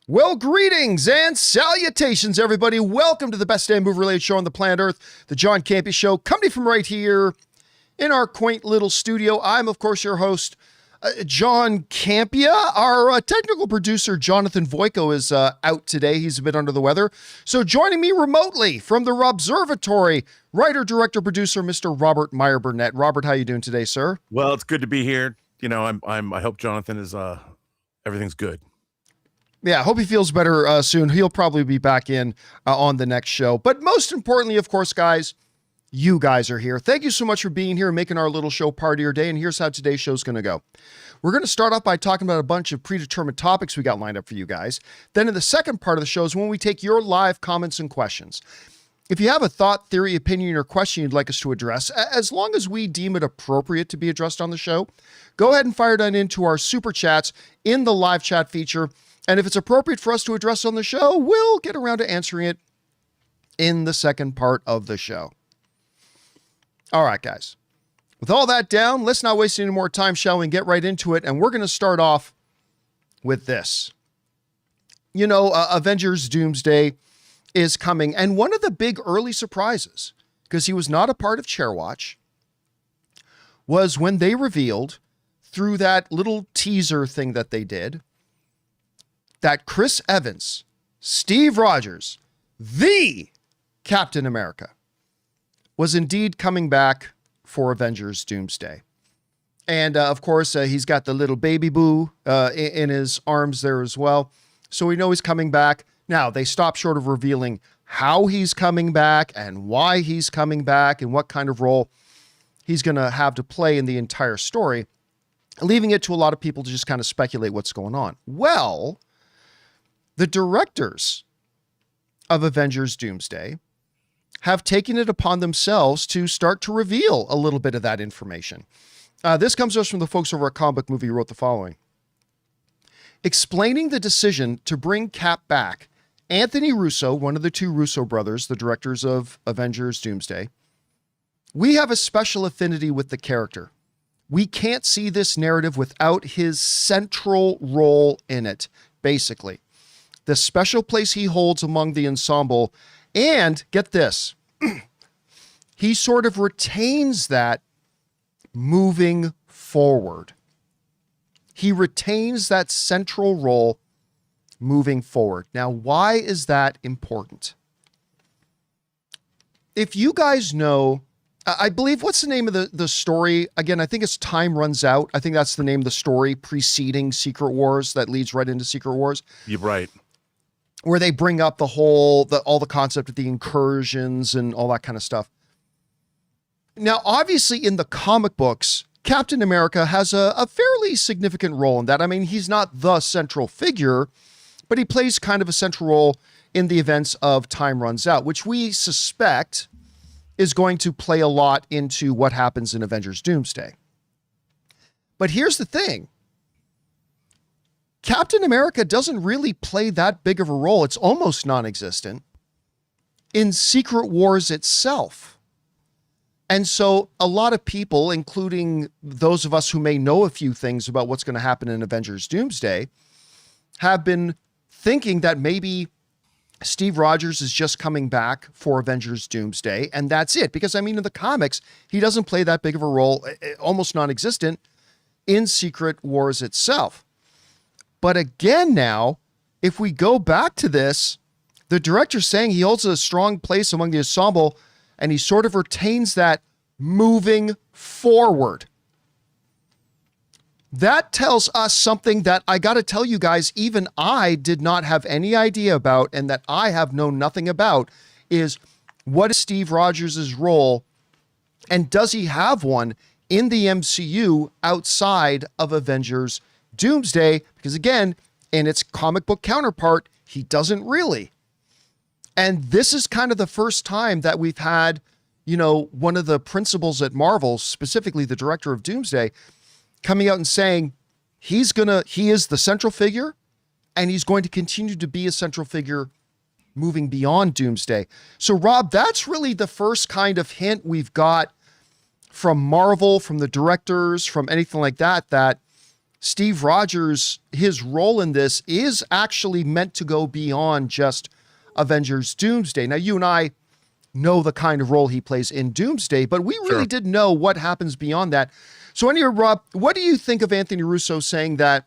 Well, greetings and salutations, everybody. Welcome to the best damn movie-related show on the planet Earth, the John Campea Show, coming from right here in our quaint little studio. I'm, of course, your host, John Campea. Our technical producer, Jonathan Voico, is out today. He's a bit under the weather. So joining me remotely from the Robservatory, writer, director, producer, Mr. Robert Meyer Burnett. Robert, how you doing today, sir? Well, it's good to be here. You know, I hope Jonathan is, everything's good. Yeah, I hope he feels better soon. He'll probably be back in on the next show. But most importantly, of course, guys, you guys are here. Thank you so much for being here and making our little show part of your day. And here's how today's show is going to go. We're going to start off by talking about a bunch of predetermined topics we got lined up for you guys. Then in the second part of the show is when we take your live comments and questions. If you have a thought, theory, opinion, or question you'd like us to address, as long as we deem it appropriate to be addressed on the show, go ahead and fire that into our super chats in the live chat feature. And if it's appropriate for us to address on the show, we'll get around to answering it in the second part of the show. All right, guys. With all that down, let's not waste any more time, shall we, and get right into it. And we're going to start off with this. You know, Avengers Doomsday is coming. And one of the big early surprises, because he was not a part of Chairwatch, was when they revealed through that little teaser thing that they did, that Chris Evans, Steve Rogers, the Captain America, was indeed coming back for Avengers Doomsday. And of course, he's got the little baby boo in his arms there as well. So we know he's coming back. Now, they stopped short of revealing how he's coming back and why he's coming back and what kind of role he's going to have to play in the entire story, leaving it to a lot of people to just kind of speculate what's going on. Well, the directors of Avengers Doomsday have taken it upon themselves to start to reveal a little bit of that information. This comes to us from the folks over at Comic Book Movie, who wrote the following. Explaining the decision to bring Cap back, Anthony Russo, one of the two Russo brothers, the directors of Avengers Doomsday, we have a special affinity with the character. We can't see this narrative without his central role in it, basically. The special place he holds among the ensemble, and get this, he sort of retains that moving forward. He retains that central role moving forward. Now, why is that important? If you guys know, I believe, what's the name of the story? Again, I think it's Time Runs Out. I think that's the name of the story preceding Secret Wars that leads right into Secret Wars. You're right. Where they bring up all the concept of the incursions and all that kind of stuff. Now, obviously, in the comic books, Captain America has a fairly significant role in that. I mean, he's not the central figure, but he plays kind of a central role in the events of Time Runs Out, which we suspect is going to play a lot into what happens in Avengers Doomsday. But here's the thing. Captain America doesn't really play that big of a role. It's almost non-existent in Secret Wars itself. And so a lot of people, including those of us who may know a few things about what's going to happen in Avengers Doomsday, have been thinking that maybe Steve Rogers is just coming back for Avengers Doomsday, and that's it. Because, I mean, in the comics, he doesn't play that big of a role, almost non-existent, in Secret Wars itself. But again now, if we go back to this, the director's saying he holds a strong place among the ensemble, and he sort of retains that moving forward. That tells us something that I got to tell you guys, even I did not have any idea about, and that I have known nothing about, is what is Steve Rogers' role, and does he have one in the MCU outside of Avengers Doomsday? Because again, in its comic book counterpart, he doesn't really. And this is kind of the first time that we've had, you know, one of the principals at Marvel, specifically the director of Doomsday, coming out and saying he is the central figure, and he's going to continue to be a central figure moving beyond Doomsday. So Rob, that's really the first kind of hint we've got from Marvel, from the directors, from anything like that, that Steve Rogers, his role in this is actually meant to go beyond just Avengers Doomsday. Now, you and I know the kind of role he plays in Doomsday, but we really didn't know what happens beyond that. So anyway, Rob, what do you think of Anthony Russo saying that,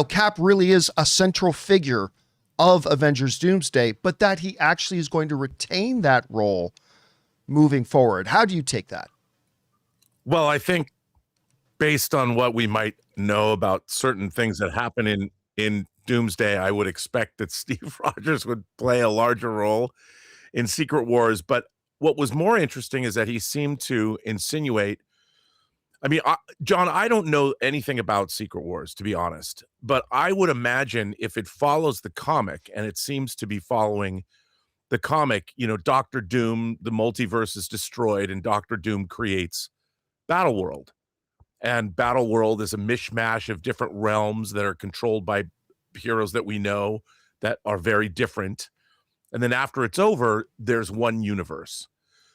Cap really is a central figure of Avengers Doomsday, but that he actually is going to retain that role moving forward? How do you take that? Well, I think based on what we might know about certain things that happen in Doomsday, I would expect that Steve Rogers would play a larger role in Secret Wars. But what was more interesting is that he seemed to insinuate, John, I don't know anything about Secret Wars, to be honest, but I would imagine if it follows the comic, and it seems to be following the comic, Doctor Doom, the multiverse is destroyed, and Doctor Doom creates Battleworld. And Battleworld is a mishmash of different realms that are controlled by heroes that we know that are very different. And then after it's over, there's one universe.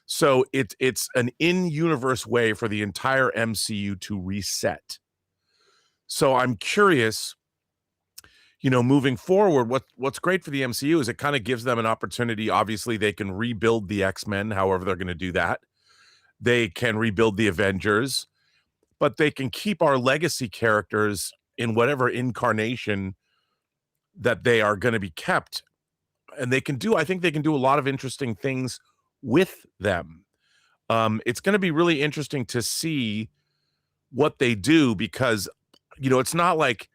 So it's an in-universe way for the entire MCU to reset. So I'm curious, moving forward, what's great for the MCU is it kind of gives them an opportunity. Obviously, they can rebuild the X-Men, however they're going to do that. They can rebuild the Avengers, but they can keep our legacy characters in whatever incarnation that they are going to be kept. And I think they can do a lot of interesting things with them. It's going to be really interesting to see what they do, because it's not like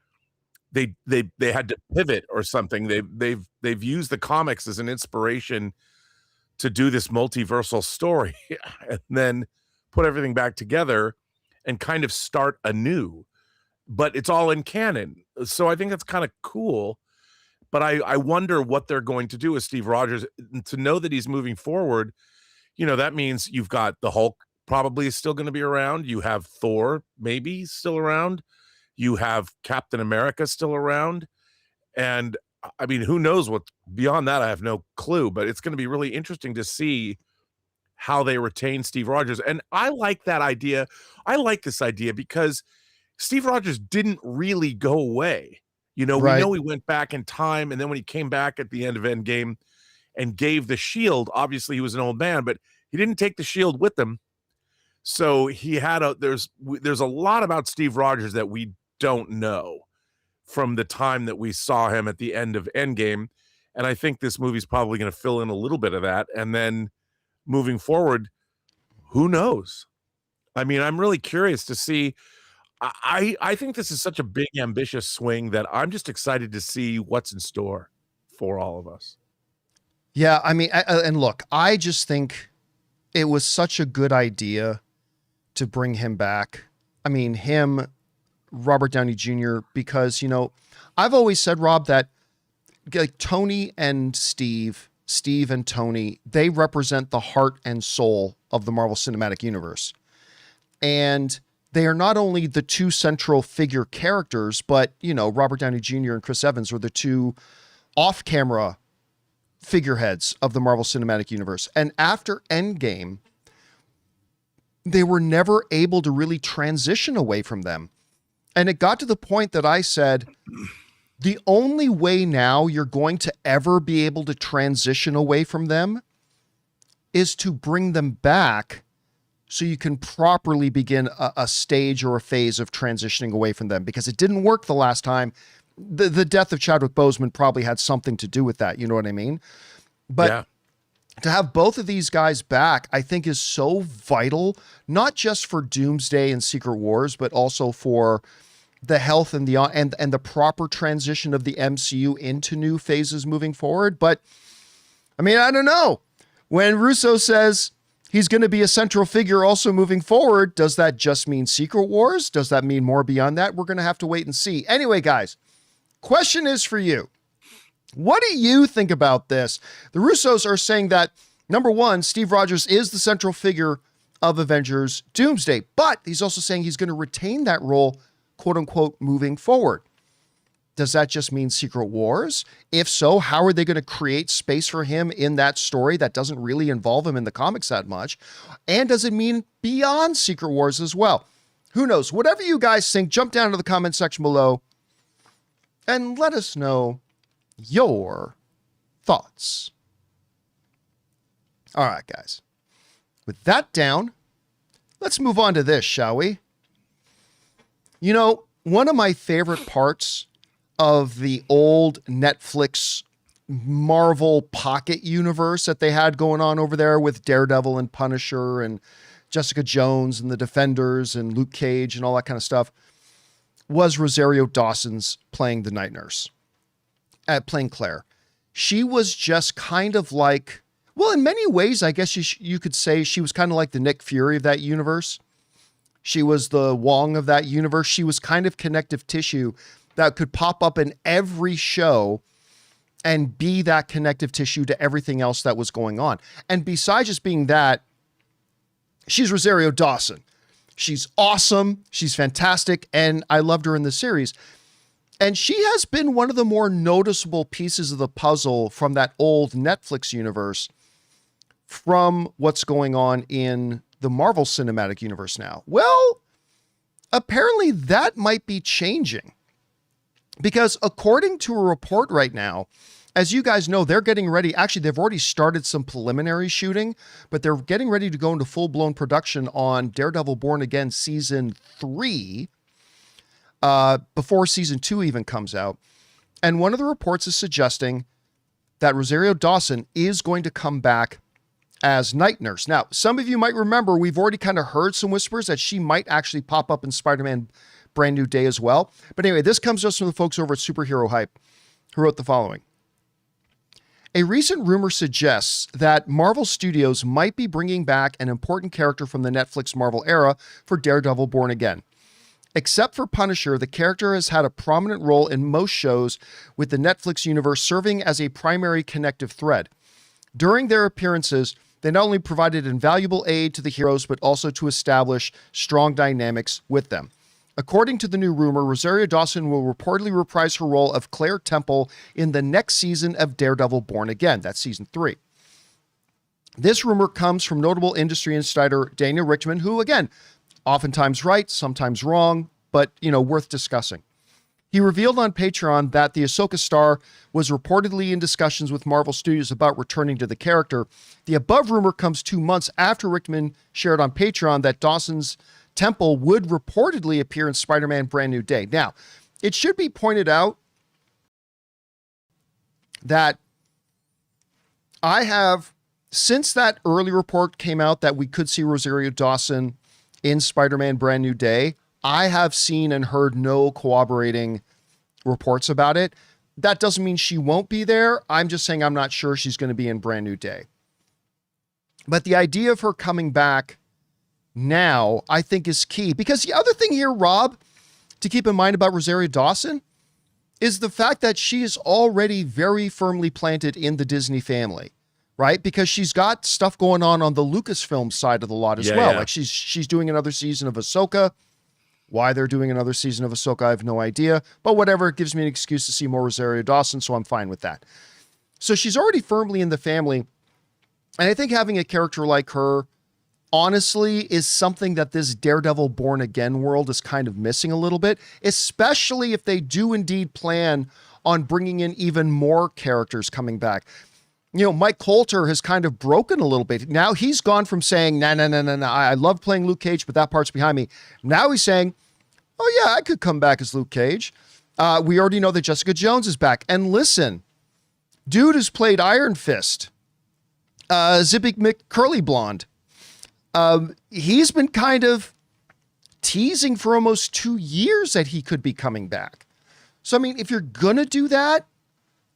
they had to pivot or something. They've used the comics as an inspiration to do this multiversal story and then put everything back together and kind of start anew, but it's all in canon. So I think that's kind of cool. But I wonder what they're going to do with Steve Rogers. To know that he's moving forward, that means you've got the Hulk probably is still going to be around. You have Thor maybe still around. You have Captain America still around. And who knows what beyond that? I have no clue, but it's going to be really interesting to see how they retain Steve Rogers. And I like that idea. I like this idea because Steve Rogers didn't really go away. We know he went back in time, and then when he came back at the end of Endgame and gave the shield, obviously he was an old man, but he didn't take the shield with him. So he had there's a lot about Steve Rogers that we don't know from the time that we saw him at the end of Endgame. And I think this movie's probably going to fill in a little bit of that. And then moving forward, who knows? I'm really curious to see. I think this is such a big, ambitious swing that I'm just excited to see what's in store for all of us. Yeah, and look, I just think it was such a good idea to bring him back. Him, Robert Downey Jr., because, I've always said, Rob, that like Tony and Steve and Tony, they represent the heart and soul of the Marvel Cinematic Universe. And they are not only the two central figure characters, but, Robert Downey Jr. and Chris Evans are the two off-camera figureheads of the Marvel Cinematic Universe. And after Endgame, they were never able to really transition away from them. And it got to the point that I said, the only way now you're going to ever be able to transition away from them is to bring them back so you can properly begin a stage or a phase of transitioning away from them, because it didn't work the last time. The death of Chadwick Boseman probably had something to do with that. You know what I mean? But to have both of these guys back, I think is so vital, not just for Doomsday and Secret Wars, but also for the health and the proper transition of the MCU into new phases moving forward. But I don't know. When Russo says he's going to be a central figure also moving forward, does that just mean Secret Wars? Does that mean more beyond that? We're going to have to wait and see. Anyway, guys, question is for you. What do you think about this? The Russos are saying that, number one, Steve Rogers is the central figure of Avengers Doomsday, but he's also saying he's going to retain that role, quote unquote, moving forward. Does that just mean Secret Wars? If so, how are they going to create space for him in that story that doesn't really involve him in the comics that much? And does it mean beyond Secret Wars as well? Who knows? Whatever you guys think, jump down to the comment section below and let us know your thoughts. All right, guys. With that down, let's move on to this, shall we? You know, one of my favorite parts of the old Netflix Marvel Pocket universe that they had going on over there with Daredevil and Punisher and Jessica Jones and the Defenders and Luke Cage and all that kind of stuff was Rosario Dawson's playing the night nurse, playing Claire. She was just kind of like, well, in many ways, I guess you could say she was kind of like the Nick Fury of that universe. She was the Wong of that universe. She was kind of connective tissue that could pop up in every show and be that connective tissue to everything else that was going on. And besides just being that, she's Rosario Dawson. She's awesome. She's fantastic. And I loved her in the series. And she has been one of the more noticeable pieces of the puzzle from that old Netflix universe from what's going on in the Marvel Cinematic Universe now. Well, apparently that might be changing. Because according to a report right now, as you guys know, they're getting ready. Actually, they've already started some preliminary shooting, but they're getting ready to go into full-blown production on Daredevil Born Again Season 3 before Season 2 even comes out. And one of the reports is suggesting that Rosario Dawson is going to come back as Night Nurse. Now, some of you might remember, we've already kind of heard some whispers that she might actually pop up in Spider-Man Brand New Day as well. But anyway, this comes just from the folks over at Superhero Hype, who wrote the following. A recent rumor suggests that Marvel Studios might be bringing back an important character from the Netflix Marvel era for Daredevil Born Again. Except for Punisher, the character has had a prominent role in most shows, with the Netflix universe serving as a primary connective thread. During their appearances, they not only provided invaluable aid to the heroes, but also to establish strong dynamics with them. According to the new rumor, Rosario Dawson will reportedly reprise her role of Claire Temple in the next season of Daredevil Born Again. That's season 3. This rumor comes from notable industry insider Daniel Richtman, who, again, oftentimes right, sometimes wrong, but, worth discussing. He revealed on Patreon that the Ahsoka star was reportedly in discussions with Marvel Studios about returning to the character. The above rumor comes 2 months after Richtman shared on Patreon that Dawson's Temple would reportedly appear in Spider-Man Brand New Day. Now, it should be pointed out that I have, since that early report came out that we could see Rosario Dawson in Spider-Man Brand New Day, I have seen and heard no corroborating reports about it. That doesn't mean she won't be there. I'm just saying I'm not sure she's going to be in Brand New Day. But the idea of her coming back now, I think, is key. Because the other thing here, Rob, to keep in mind about Rosario Dawson is the fact that she is already very firmly planted in the Disney family, right? Because she's got stuff going on the Lucasfilm side of the lot as well. Yeah. Like she's doing another season of Ahsoka. Why they're doing another season of Ahsoka, I have no idea. But whatever, it gives me an excuse to see more Rosario Dawson, so I'm fine with that. So she's already firmly in the family. And I think having a character like her, honestly, is something that this Daredevil Born Again world is kind of missing a little bit, especially if they do indeed plan on bringing in even more characters coming back. Mike Coulter has kind of broken a little bit. Now he's gone from saying, no, I love playing Luke Cage, but that part's behind me. Now he's saying, oh yeah, I could come back as Luke Cage. We already know that Jessica Jones is back. And listen, dude has played Iron Fist, Zippy McCurly Blonde. He's been kind of teasing for almost 2 years that he could be coming back. So, I mean, if you're going to do that,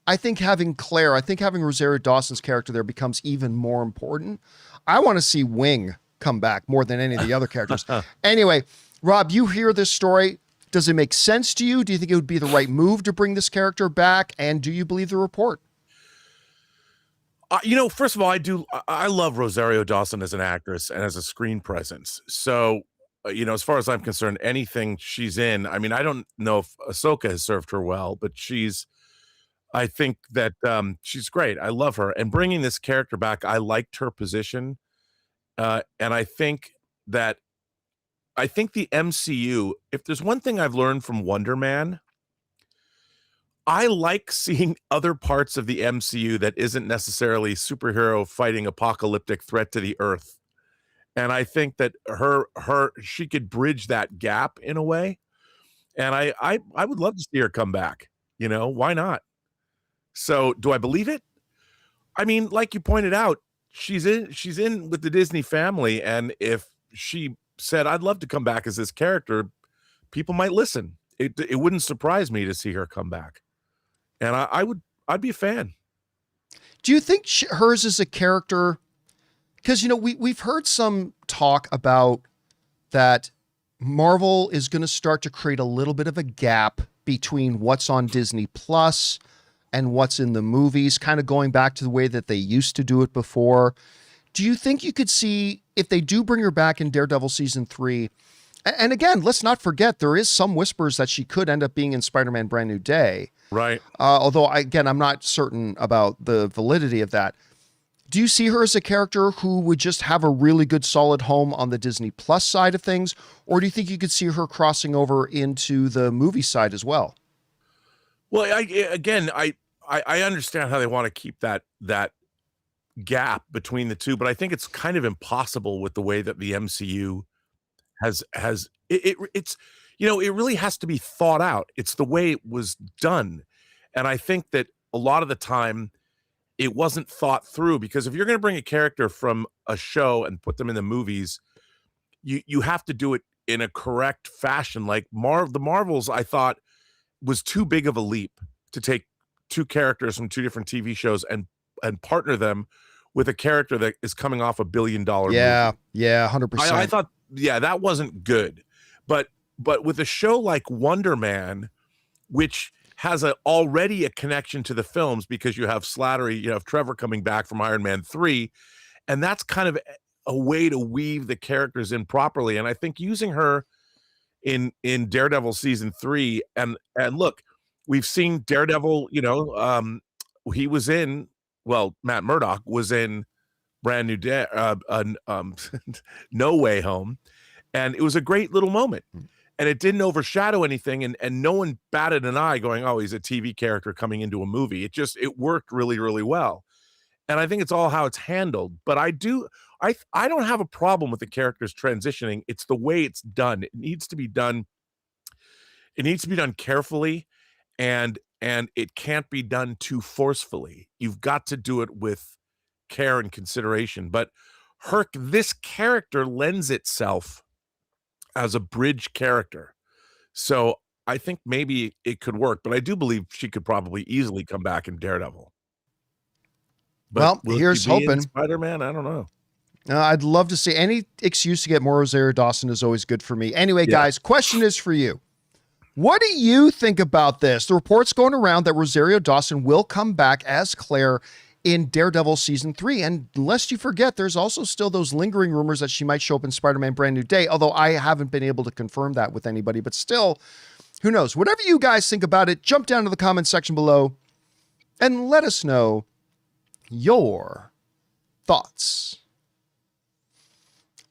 I think having Rosario Dawson's character there becomes even more important. I want to see Wing come back more than any of the other characters. Anyway, Rob, you hear this story. Does it make sense to you? Do you think it would be the right move to bring this character back? And do you believe the report? First of all, I love Rosario Dawson as an actress and as a screen presence. So, as far as I'm concerned, anything she's in, I mean, I don't know if Ahsoka has served her well, but I think that she's great. I love her. And bringing this character back, I liked her position. And I think that I think the MCU, if there's one thing I've learned from Wonder Man, I like seeing other parts of the MCU that isn't necessarily superhero fighting apocalyptic threat to the earth. And I think that she could bridge that gap in a way. And I would love to see her come back. You know, why not? So do I believe it? I mean, like you pointed out, she's in with the Disney family. And if she said, I'd love to come back as this character, people might listen. It wouldn't surprise me to see her come back. And I'd be a fan. Do you think hers is a character? Because, you know, we've heard some talk about that Marvel is going to start to create a little bit of a gap between what's on Disney Plus and what's in the movies, kind of going back to the way that they used to do it before. Do you think you could see, if they do bring her back in Daredevil season 3, and again, let's not forget, there is some whispers that she could end up being in Spider-Man Brand New Day. Right. Although, again, I'm not certain about the validity of that. Do you see her as a character who would just have a really good solid home on the Disney Plus side of things? Or do you think you could see her crossing over into the movie side as well? Well, I understand how they want to keep that gap between the two, but I think it's kind of impossible with the way that the MCU it's, you know, it really has to be thought out. It's the way it was done. And I think that a lot of the time it wasn't thought through, because if you're going to bring a character from a show and put them in the movies, you have to do it in a correct fashion. Like the Marvels, I thought, was too big of a leap to take two characters from two different TV shows and partner them with a character that is coming off $1 billion movie. Yeah, 100%. I thought, that wasn't good. But with a show like Wonder Man, which has already a connection to the films, because you have Slattery, you have Trevor coming back from Iron Man 3, and that's kind of a way to weave the characters in properly. And I think using her in Daredevil season 3, and look, we've seen Daredevil, you know, he was in, Matt Murdock was in Brand New Day, No Way Home, and it was a great little moment. And it didn't overshadow anything, and no one batted an eye going, oh, he's a TV character coming into a movie. It worked really, really well. And I think it's all how it's handled. But I don't have a problem with the characters transitioning. It's the way it's done. It needs to be done carefully, and it can't be done too forcefully. You've got to do it with care and consideration. But this character lends itself as a bridge character. So I think maybe it could work, but I do believe she could probably easily come back in Daredevil. But here's hoping. Spider-Man, I don't know. I'd love to see any excuse to get more Rosario Dawson is always good for me. Anyway, guys, question is for you. What do you think about this? The report's going around that Rosario Dawson will come back as Claire in Daredevil season 3. And lest you forget, there's also still those lingering rumors that she might show up in Spider-Man Brand New Day, although I haven't been able to confirm that with anybody, but still, who knows? Whatever you guys think about it, jump down to the comment section below and let us know your thoughts.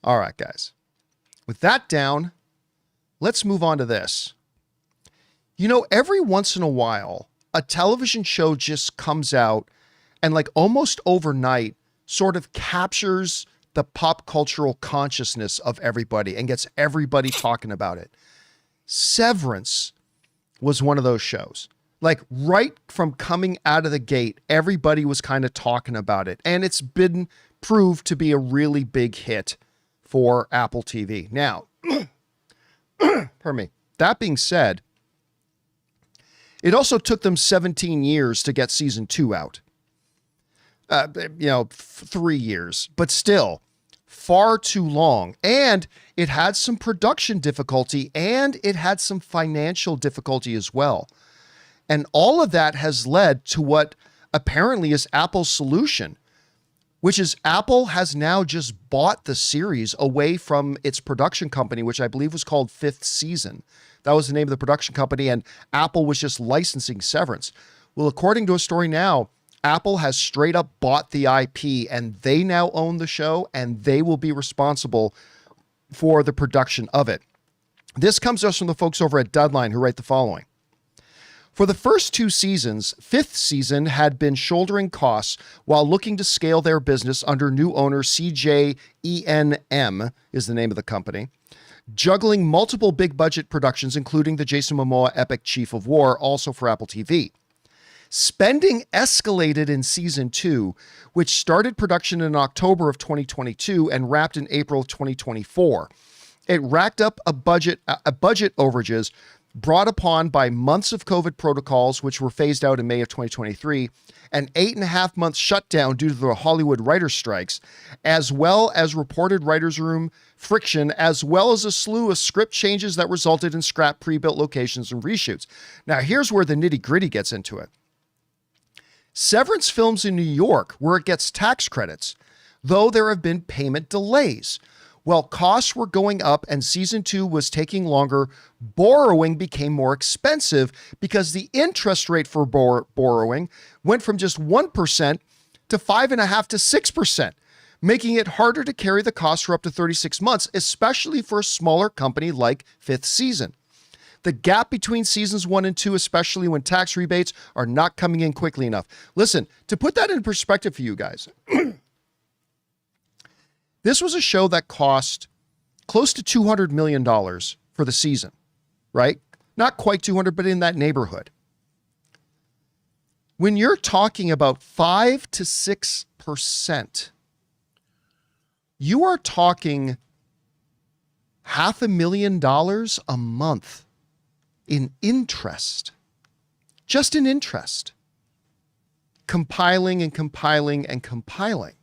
All right, guys. With that down, let's move on to this. You know, every once in a while, a television show just comes out and like almost overnight sort of captures the pop cultural consciousness of everybody and gets everybody talking about it. Severance was one of those shows. Like right from coming out of the gate, everybody was kind of talking about it. And it's been proved to be a really big hit for Apple TV. Now, pardon me. That being said, it also took them 17 years to get season 2 out. 3 years, but still far too long. And it had some production difficulty and it had some financial difficulty as well. And all of that has led to what apparently is Apple's solution, which is Apple has now just bought the series away from its production company, which I believe was called Fifth Season. That was the name of the production company, and Apple was just licensing Severance. Well, according to a story now, Apple has straight up bought the IP and they now own the show and they will be responsible for the production of it. This comes to us from the folks over at Deadline, who write the following. For the first 2 seasons, 5th season had been shouldering costs while looking to scale their business under new owner CJENM is the name of the company, juggling multiple big budget productions, including the Jason Momoa epic Chief of War, also for Apple TV. Spending escalated in season 2, which started production in October of 2022 and wrapped in April of 2024. It racked up a budget overages brought upon by months of COVID protocols, which were phased out in May of 2023, an 8.5-month shutdown due to the Hollywood writer strikes, as well as reported writers' room friction, as well as a slew of script changes that resulted in scrap pre-built locations and reshoots. Now, here's where the nitty-gritty gets into it. Severance films in New York, where it gets tax credits, though there have been payment delays. While costs were going up and season 2 was taking longer, borrowing became more expensive because the interest rate for borrowing went from just 1% to 5.5% to 6%, making it harder to carry the cost for up to 36 months, especially for a smaller company like 5th season. The gap between seasons 1 and 2, especially when tax rebates are not coming in quickly enough. Listen, to put that in perspective for you guys, this was a show that cost close to $200 million for the season, right? Not quite 200, but in that neighborhood. When you're talking about 5 to 6%, you are talking $500,000 a month in interest, just in interest, compiling and compiling and compiling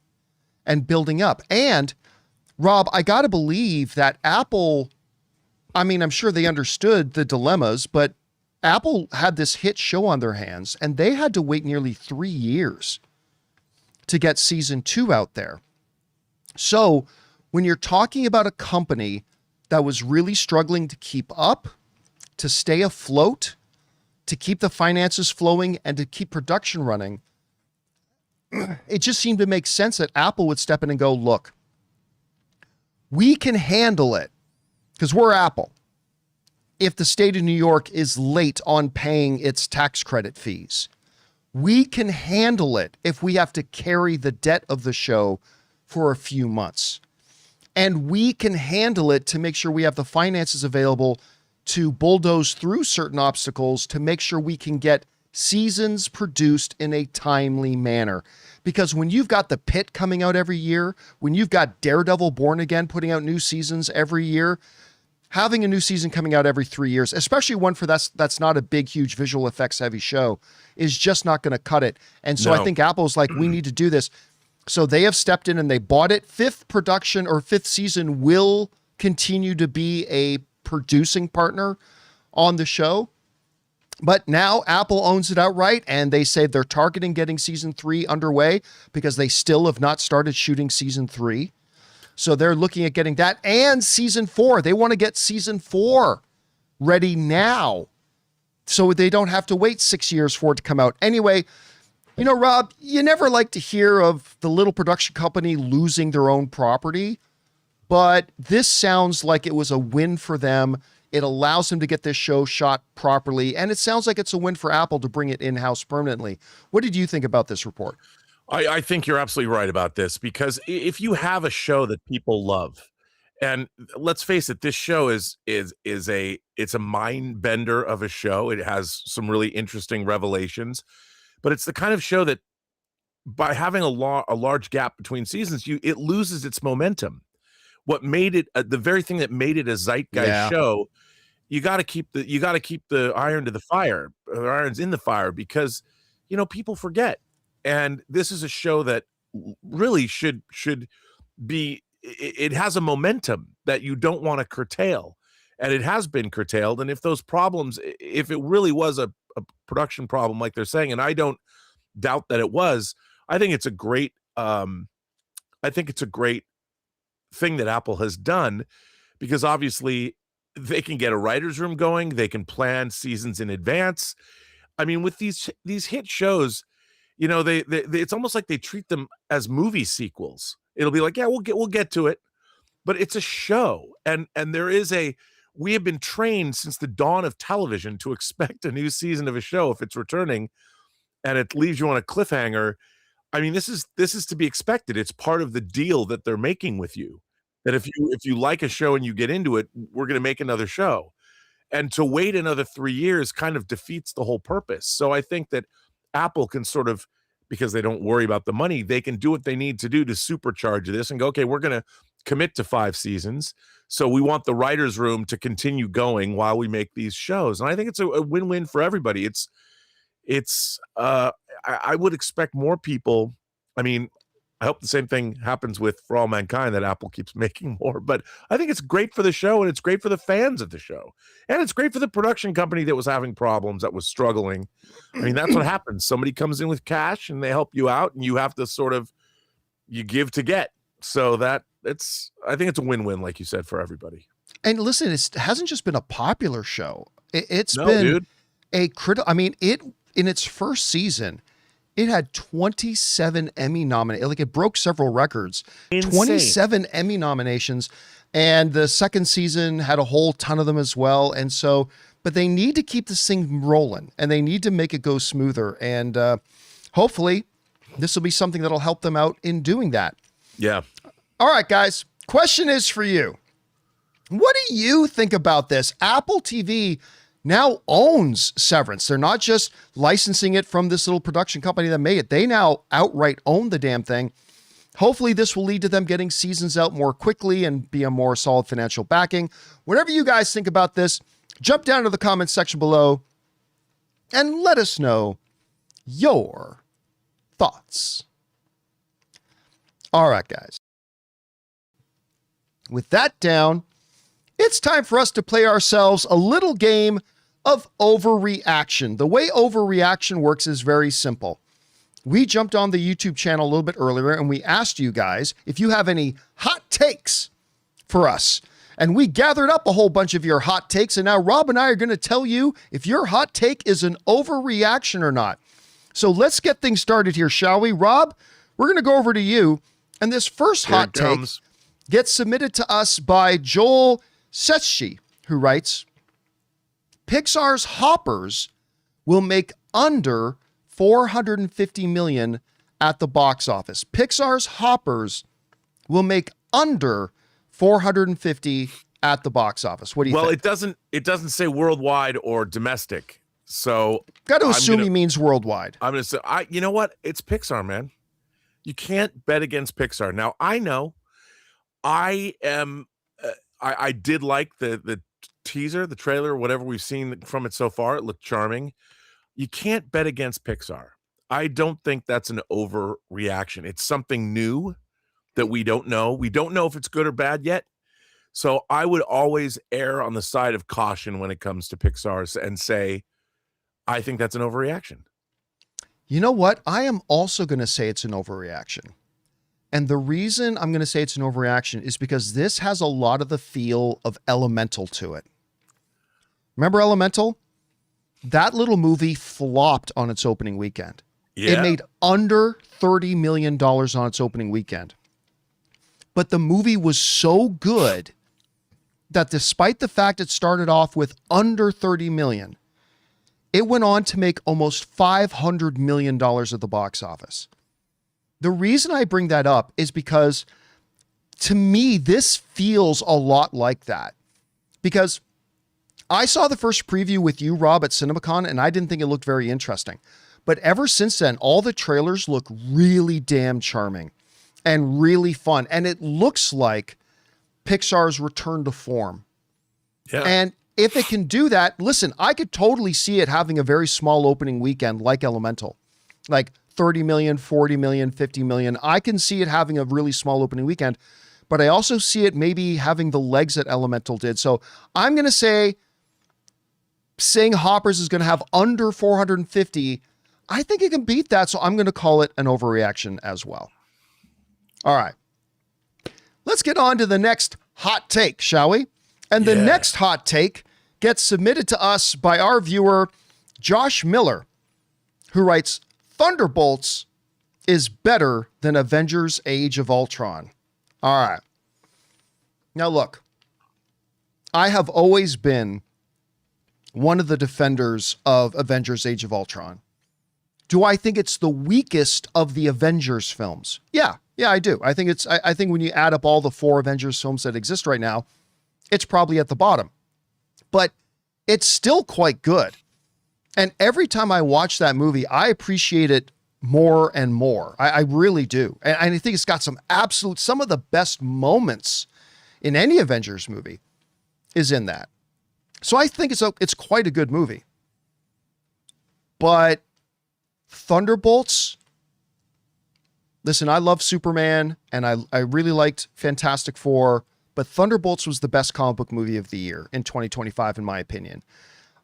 and building up. And Rob, I got to believe that Apple, I mean, I'm sure they understood the dilemmas, but Apple had this hit show on their hands and they had to wait nearly 3 years to get season 2 out there. So when you're talking about a company that was really struggling to keep up, to stay afloat, to keep the finances flowing, and to keep production running, it just seemed to make sense that Apple would step in and go, look, we can handle it because we're Apple. If the state of New York is late on paying its tax credit fees, we can handle it if we have to carry the debt of the show for a few months. And we can handle it to make sure we have the finances available to bulldoze through certain obstacles to make sure we can get seasons produced in a timely manner. Because when you've got The Pit coming out every year, when you've got Daredevil Born Again putting out new seasons every year, having a new season coming out every 3 years, especially one for that's not a big, huge visual effects heavy show, is just not going to cut it. And so I think Apple's like, we need to do this. So they have stepped in and they bought it. 5th production or 5th season will continue to be a producing partner on the show. But now Apple owns it outright, and they say they're targeting getting season 3 underway because they still have not started shooting season 3. So they're looking at getting that and season 4. They want to get season 4 ready now so they don't have to wait 6 years for it to come out. Anyway, you know, Rob, you never like to hear of the little production company losing their own property, but this sounds like it was a win for them. It allows them to get this show shot properly, and it sounds like it's a win for Apple to bring it in-house permanently. What did you think about this report? I think you're absolutely right about this, because if you have a show that people love, and let's face it, this show is a mind bender of a show. It has some really interesting revelations, but it's the kind of show that by having a large gap between seasons, it loses its momentum. What made it the very thing that made it a zeitgeist show, you got to keep the iron to the fire, or irons in the fire, because people forget. And this is a show that really should be, it has a momentum that you don't want to curtail, and it has been curtailed. And if those problems, if it really was a production problem like they're saying, and I don't doubt that it was, I think it's a great thing that Apple has done, because obviously they can get a writer's room going, they can plan seasons in advance. I mean, with these hit shows, they it's almost like they treat them as movie sequels. It'll be like, yeah, we'll get to it. but it's a show. And there is we have been trained since the dawn of television to expect a new season of a show if it's returning and it leaves you on a cliffhanger. I mean, this is to be expected. It's part of the deal that they're making with you. That if you like a show and you get into it, we're going to make another show. And to wait another 3 years kind of defeats the whole purpose. So I think that Apple can sort of, because they don't worry about the money, they can do what they need to do to supercharge this and go, okay, we're going to commit to 5 seasons. So we want the writer's room to continue going while we make these shows. And I think it's a win-win for everybody. I would expect more people. I mean, I hope the same thing happens with For All Mankind, that Apple keeps making more, but I think it's great for the show and it's great for the fans of the show. And it's great for the production company that was having problems, that was struggling. I mean, that's what happens. Somebody comes in with cash and they help you out and you have to you give to get. So I think it's a win-win, like you said, for everybody. And listen, it hasn't just been a popular show. It's No, been dude. a critical, I mean, in its first season, it had 27 Emmy nominations. Like, it broke several records. Insane. 27 Emmy nominations. And the second season had a whole ton of them as well. And so, but they need to keep this thing rolling and they need to make it go smoother. And hopefully this will be something that'll help them out in doing that. Yeah. All right, guys. Question is for you. What do you think about this? Apple TV now owns Severance. They're not just licensing it from this little production company that made it. They now outright own the damn thing. Hopefully this will lead to them getting seasons out more quickly and be a more solid financial backing. Whatever you guys think about this, jump down to the comments section below and let us know your thoughts. All right, guys. With that down, it's time for us to play ourselves a little game of overreaction. The way overreaction works is very simple. We jumped on the YouTube channel a little bit earlier and we asked you guys if you have any hot takes for us. And we gathered up a whole bunch of your hot takes. And now Rob and I are going to tell you if your hot take is an overreaction or not. So let's get things started here, shall we? Rob, we're going to go over to you. And this first hot take gets submitted to us by Joel Setchi, who writes, Pixar's Hoppers will make under $450 million at the box office. Pixar's Hoppers will make under $450 at the box office. What do you think? Well, it doesn't say worldwide or domestic. So got to assume he means worldwide. I'm going to say, you know what? It's Pixar, man. You can't bet against Pixar. Now, I know I did like the teaser, the trailer, whatever we've seen from it so far. It looked charming. You can't bet against Pixar. I don't think that's an overreaction. It's something new that we don't know. We don't know if it's good or bad yet. So I would always err on the side of caution when it comes to Pixar and say, I think that's an overreaction. You know what? I am also going to say it's an overreaction. And the reason I'm going to say it's an overreaction is because this has a lot of the feel of Elemental to it. Remember Elemental? That little movie flopped on its opening weekend. Yeah. It made under $30 million on its opening weekend. But the movie was so good that despite the fact it started off with under $30 million, it went on to make almost $500 million at the box office. The reason I bring that up is because, to me, this feels a lot like that. Because I saw the first preview with you, Rob, at CinemaCon, and I didn't think it looked very interesting. But ever since then, all the trailers look really damn charming and really fun. And it looks like Pixar's return to form. Yeah. And if it can do that, listen, I could totally see it having a very small opening weekend like Elemental. Like 30 million, 40 million, 50 million. I can see it having a really small opening weekend, but I also see it maybe having the legs that Elemental did. So I'm going to say, saying Hoppers is going to have under 450. I think it can beat that. So I'm going to call it an overreaction as well. All right. Let's get on to the next hot take, shall we? And the next hot take gets submitted to us by our viewer, Josh Miller, who writes, Thunderbolts is better than Avengers Age of Ultron. All right. Now, look, I have always been one of the defenders of Avengers Age of Ultron. Do I think it's the weakest of the Avengers films? Yeah, I do. I think when you add up all the 4 Avengers films that exist right now, it's probably at the bottom. But it's still quite good. And every time I watch that movie, I appreciate it more and more. I really do. And I think it's got some of the best moments in any Avengers movie is in that. So I think it's quite a good movie. But Thunderbolts, listen, I love Superman and I really liked Fantastic Four, but Thunderbolts was the best comic book movie of the year in 2025, in my opinion.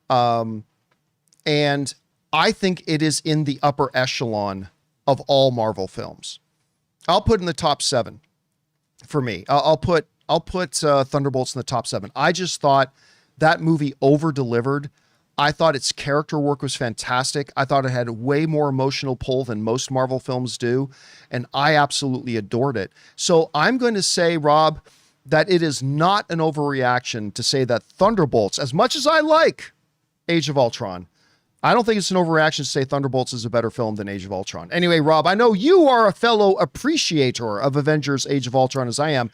And I think it is in the upper echelon of all Marvel films. I'll put in the top 7 for me. I'll put Thunderbolts in the top 7. I just thought that movie over-delivered. I thought its character work was fantastic. I thought it had way more emotional pull than most Marvel films do, and I absolutely adored it. So I'm going to say, Rob, that it is not an overreaction to say that Thunderbolts, as much as I like Age of Ultron, I don't think it's an overreaction to say Thunderbolts is a better film than Age of Ultron. Anyway, Rob, I know you are a fellow appreciator of Avengers Age of Ultron as I am.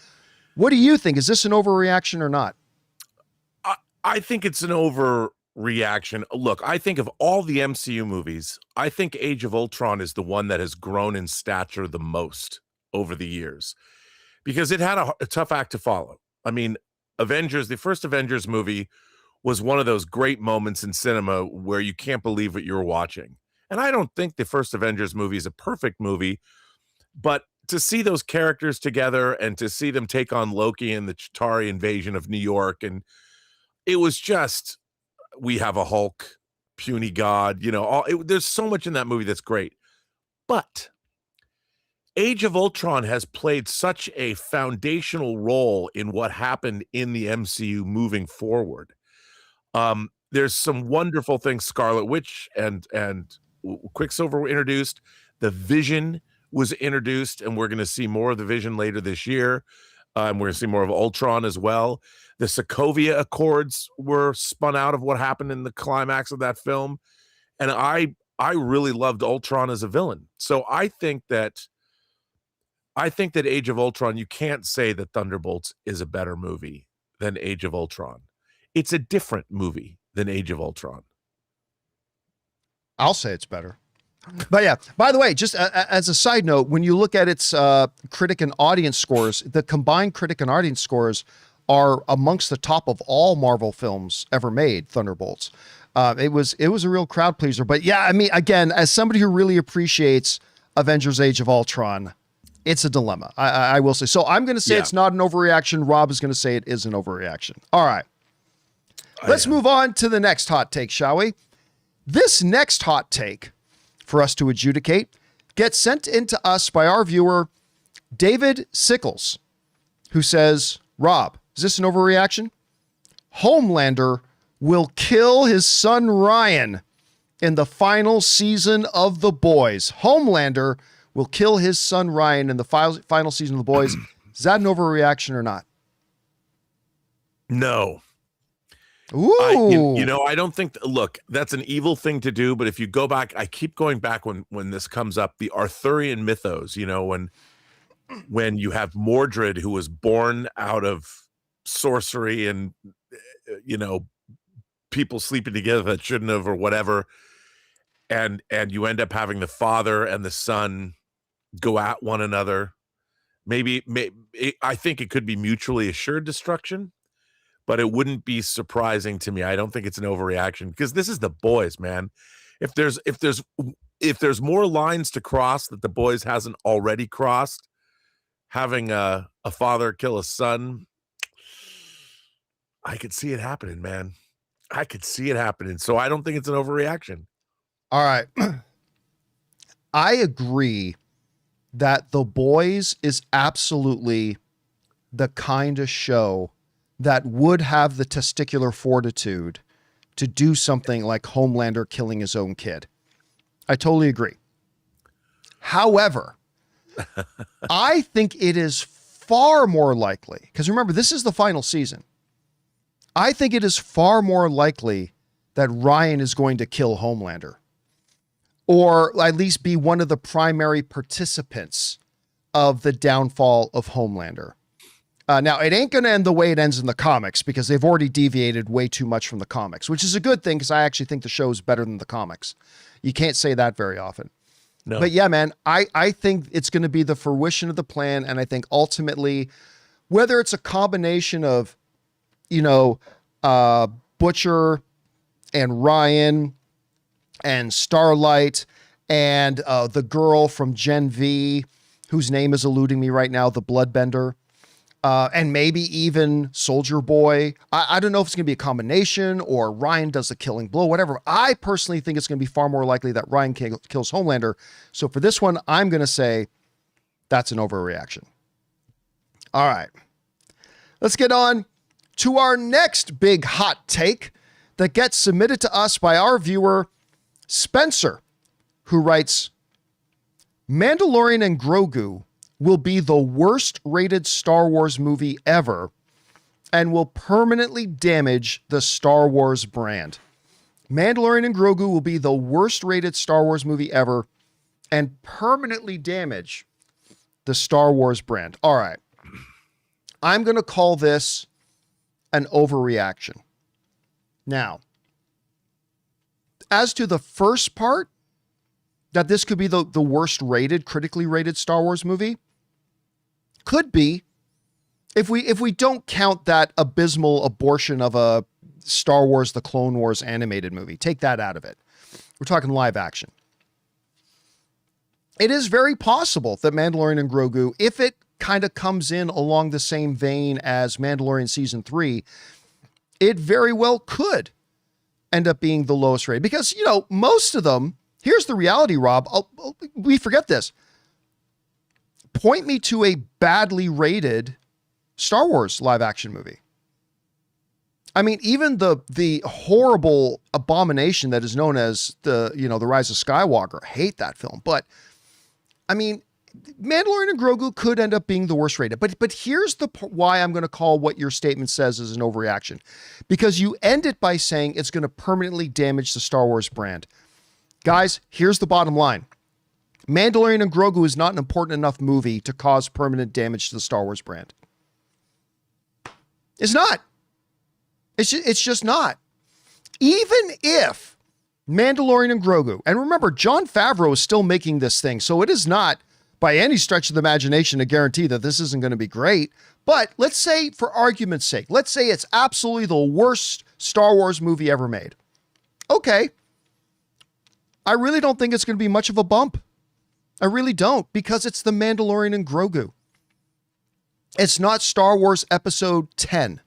What do you think? Is this an overreaction or not? I think it's an overreaction. Look, I think of all the MCU movies, I think Age of Ultron is the one that has grown in stature the most over the years because it had a tough act to follow. I mean, the first Avengers movie was one of those great moments in cinema where you can't believe what you're watching. And I don't think the first Avengers movie is a perfect movie, but to see those characters together and to see them take on Loki and the Chitauri invasion of New York, and it was just, we have a Hulk, puny god, there's so much in that movie that's great. But Age of Ultron has played such a foundational role in what happened in the MCU moving forward. There's some wonderful things. Scarlet Witch and Quicksilver were introduced. The Vision was introduced, and we're going to see more of the Vision later this year. We're going to see more of Ultron as well. The Sokovia Accords were spun out of what happened in the climax of that film. And I really loved Ultron as a villain. So I think that Age of Ultron, you can't say that Thunderbolts is a better movie than Age of Ultron. It's a different movie than Age of Ultron. I'll say it's better. But yeah, by the way, just as a side note, when you look at its critic and audience scores, the combined critic and audience scores are amongst the top of all Marvel films ever made, Thunderbolts. It was a real crowd pleaser. But yeah, I mean, again, as somebody who really appreciates Avengers Age of Ultron, it's a dilemma. I will say. So I'm going to say it's not an overreaction. Rob is going to say it is an overreaction. All right. Let's move on to the next hot take, shall we? This next hot take for us to adjudicate gets sent into us by our viewer, David Sickles, who says, Rob, is this an overreaction? Homelander will kill his son Ryan in the final season of The Boys. Homelander will kill his son Ryan in the final season of The Boys. Is that an overreaction or not? No. Ooh. I don't think, look, that's an evil thing to do, but if you go back, I keep going back when this comes up, the Arthurian mythos, when you have Mordred, who was born out of sorcery and, people sleeping together that shouldn't have or whatever, and you end up having the father and the son go at one another. Maybe I think it could be mutually assured destruction. But it wouldn't be surprising to me. I don't think it's an overreaction because this is The Boys, man. If there's more lines to cross that The Boys hasn't already crossed, having a father kill a son, I could see it happening, man. I could see it happening. So I don't think it's an overreaction. All right. I agree that The Boys is absolutely the kind of show that would have the testicular fortitude to do something like Homelander killing his own kid. I totally agree. However, I think it is far more likely, because remember, this is the final season. I think it is far more likely that Ryan is going to kill Homelander, or at least be one of the primary participants of the downfall of Homelander. Now, it ain't going to end the way it ends in the comics, because they've already deviated way too much from the comics, which is a good thing, because I actually think the show is better than the comics. You can't say that very often. No. But yeah, man, I think it's going to be the fruition of the plan. And I think ultimately, whether it's a combination of, Butcher and Ryan and Starlight and the girl from Gen V, whose name is eluding me right now, the Bloodbender, and maybe even Soldier Boy. I don't know if it's going to be a combination or Ryan does the killing blow, whatever. I personally think it's going to be far more likely that Ryan kills Homelander. So for this one, I'm going to say that's an overreaction. All right. Let's get on to our next big hot take that gets submitted to us by our viewer, Spencer, who writes, Mandalorian and Grogu will be the worst rated Star Wars movie ever and will permanently damage the Star Wars brand. Mandalorian and Grogu will be the worst rated Star Wars movie ever and permanently damage the Star Wars brand. All right. I'm going to call this an overreaction. Now, as to the first part, that this could be the worst rated, critically rated Star Wars movie, could be, if we don't count that abysmal abortion of a Star Wars The Clone Wars animated movie. Take that out of it. We're talking live action. It is very possible that Mandalorian and Grogu, if it kind of comes in along the same vein as Mandalorian Season 3, it very well could end up being the lowest rated. Because, most of them, here's the reality, Rob. We forget this. Point me to a badly rated Star Wars live action movie. I mean, even the horrible abomination that is known as the Rise of Skywalker. I hate that film. But I mean, Mandalorian and Grogu could end up being the worst rated. But here's why I'm going to call what your statement says as an overreaction. Because you end it by saying it's going to permanently damage the Star Wars brand. Guys, here's the bottom line. Mandalorian and Grogu is not an important enough movie to cause permanent damage to the Star Wars brand. It's not. It's just not. Even if Mandalorian and Grogu, and remember, John Favreau is still making this thing, so it is not by any stretch of the imagination a guarantee that this isn't going to be great. But let's say, for argument's sake, let's say it's absolutely the worst Star Wars movie ever made. Okay. I really don't think it's going to be much of a bump. I really don't, because it's the Mandalorian and Grogu. It's not Star Wars Episode 10.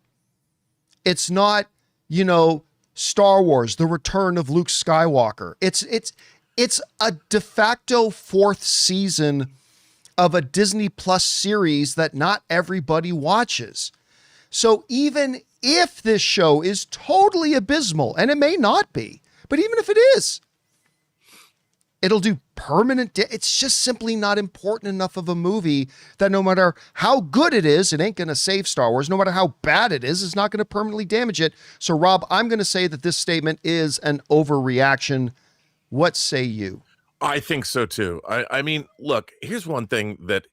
It's not, Star Wars, The Return of Luke Skywalker. It's a de facto fourth season of a Disney Plus series that not everybody watches. So even if this show is totally abysmal, and it may not be, but even if it is, it'll do permanent. It's just simply not important enough of a movie that no matter how good it is, it ain't going to save Star Wars. No matter how bad it is, it's not going to permanently damage it. So, Rob, I'm going to say that this statement is an overreaction. What say you? I think so too. I mean, look, here's one thing that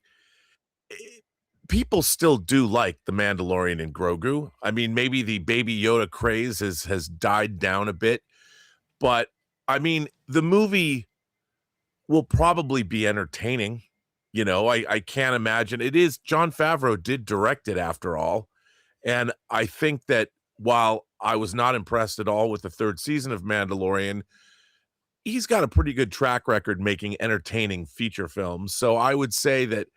people still do like the Mandalorian and Grogu. I mean, maybe the Baby Yoda craze has died down a bit, but I mean, the movie will probably be entertaining. I can't imagine. It is, John Favreau did direct it after all. And I think that while I was not impressed at all with the third season of Mandalorian, he's got a pretty good track record making entertaining feature films. So I would say that,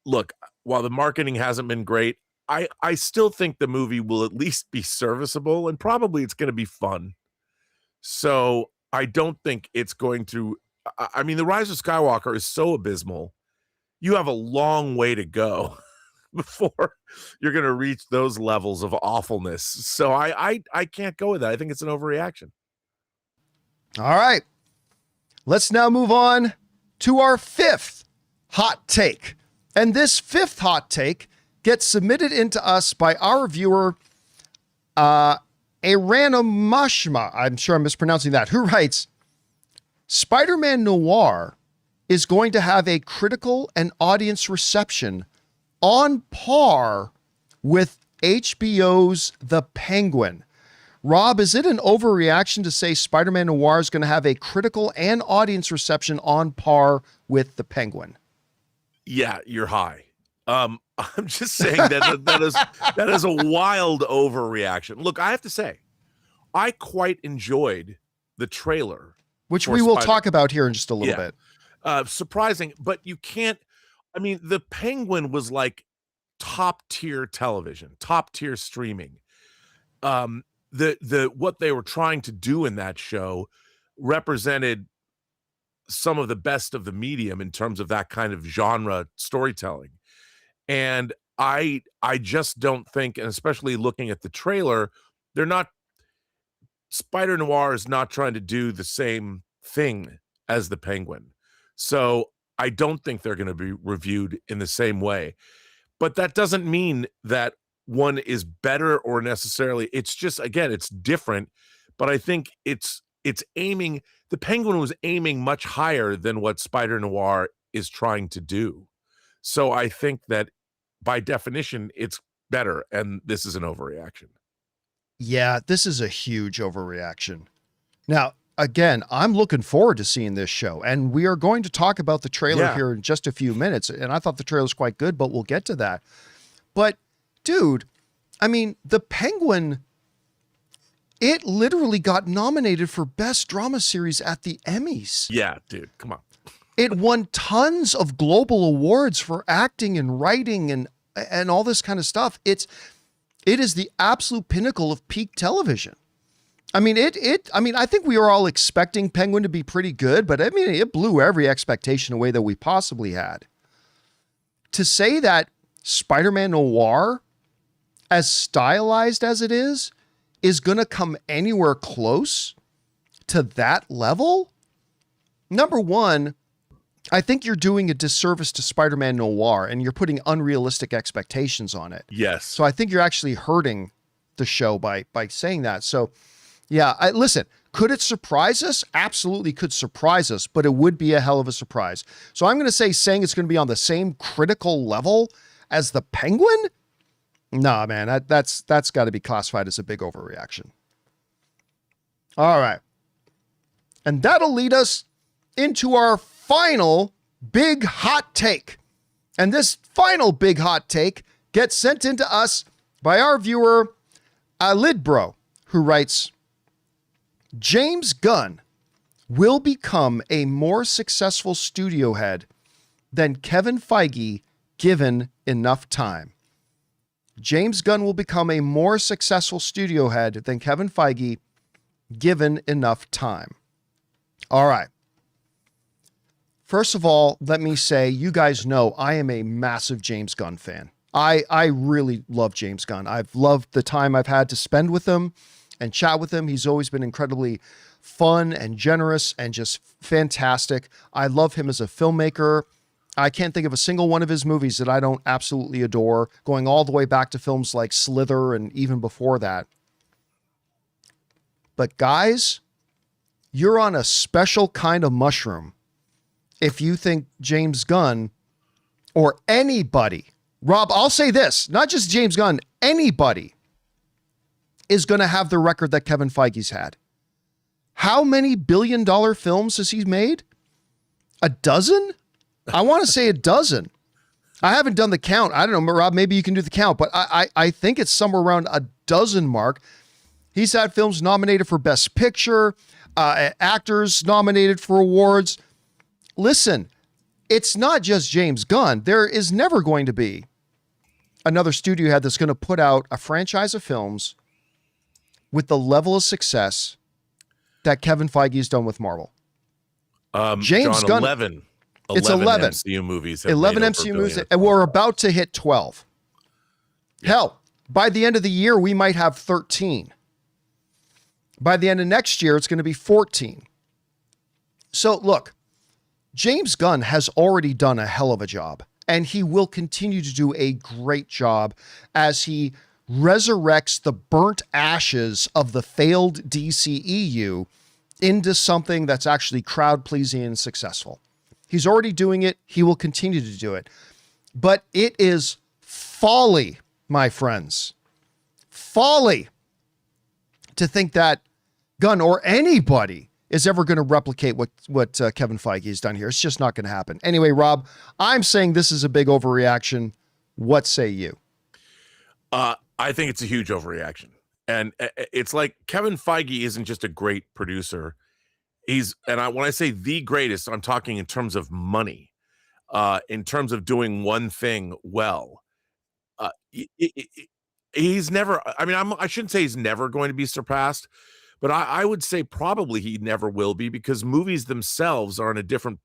look, while the marketing hasn't been great, I still think the movie will at least be serviceable, and probably it's going to be fun. So I don't think it's going to, I mean, The Rise of Skywalker is so abysmal. You have a long way to go before you're going to reach those levels of awfulness. So I can't go with that. I think it's an overreaction. All right. Let's now move on to our fifth hot take And this fifth hot take gets submitted into us by our viewer, Aranamashma, I'm sure I'm mispronouncing that, who writes, Spider-Man Noir is going to have a critical and audience reception on par with HBO's The Penguin. Rob, is it an overreaction to say Spider-Man Noir is going to have a critical and audience reception on par with The Penguin? Yeah, you're high. I'm just saying that is a wild overreaction. Look, I have to say, I quite enjoyed the trailer, which we will talk about here in just a little bit. Surprising, but you can't. I mean, The Penguin was like top tier television, top tier streaming. The what they were trying to do in that show represented some of the best of the medium in terms of that kind of genre storytelling. And I just don't think, and especially looking at the trailer, Spider Noir is not trying to do the same thing as The Penguin. So I don't think they're going to be reviewed in the same way. But that doesn't mean that one is better or necessarily, it's just, again, it's different. But I think it's aiming, The Penguin was aiming much higher than what Spider Noir is trying to do. So I think that by definition, it's better. And this is an overreaction. Yeah, this is a huge overreaction. Now, again, I'm looking forward to seeing this show, and we are going to talk about the trailer here in just a few minutes. And I thought the trailer was quite good, but we'll get to that. But dude, I mean, The Penguin, it literally got nominated for Best Drama Series at the Emmys. Yeah, dude, come on. It won tons of global awards for acting and writing and all this kind of stuff. It is the absolute pinnacle of peak television. I mean, I think we were all expecting Penguin to be pretty good, but I mean, it blew every expectation away that we possibly had. To say that Spider-Man Noir, as stylized as it is going to come anywhere close to that level? Number one, I think you're doing a disservice to Spider-Man Noir and you're putting unrealistic expectations on it. Yes. So I think you're actually hurting the show by saying that. So yeah, listen, could it surprise us? Absolutely could surprise us, but it would be a hell of a surprise. So I'm going to say saying it's going to be on the same critical level as The Penguin? Nah, man, that's got to be classified as a big overreaction. All right. And that'll lead us into our final big hot take. And this final big hot take gets sent into us by our viewer, Alidbro, who writes, James Gunn will become a more successful studio head than Kevin Feige given enough time. James Gunn will become a more successful studio head than Kevin Feige given enough time. All right. First of all, let me say, you guys know I am a massive James Gunn fan. I really love James Gunn. I've loved the time I've had to spend with him and chat with him. He's always been incredibly fun and generous and just fantastic. I love him as a filmmaker. I can't think of a single one of his movies that I don't absolutely adore, going all the way back to films like Slither and even before that. But guys, you're on a special kind of mushroom if you think James Gunn or anybody, Rob, I'll say this, not just James Gunn, anybody is going to have the record that Kevin Feige's had. How many billion-dollar films has he made? A dozen? I want to say a dozen. I haven't done the count. I don't know, Rob, maybe you can do the count, but I think it's somewhere around a dozen mark. He's had films nominated for Best Picture, actors nominated for awards. Listen, it's not just James Gunn. There is never going to be another studio head that's going to put out a franchise of films with the level of success that Kevin Feige's done with Marvel. James John, Gunn, 11 it's 11 MCU movies. 11 MCU movies, and we're about to hit 12. Yeah. Hell, by the end of the year, we might have 13. By the end of next year, it's going to be 14. So look, James Gunn has already done a hell of a job. and he will continue to do a great job as he resurrects the burnt ashes of the failed DCEU into something that's actually crowd-pleasing and successful. He's already doing it. He will continue to do it. But it is folly, my friends. Folly to think that Gunn or anybody is ever going to replicate what Kevin Feige has done here. It's just not going to happen. Anyway, Rob, I'm saying this is a big overreaction. What say you? I think it's a huge overreaction. And it's like Kevin Feige isn't just a great producer. When I say the greatest, I'm talking in terms of money, in terms of doing one thing well. He's never, I mean, I shouldn't say he's never going to be surpassed, but I would say probably he never will be, because movies themselves are in a different,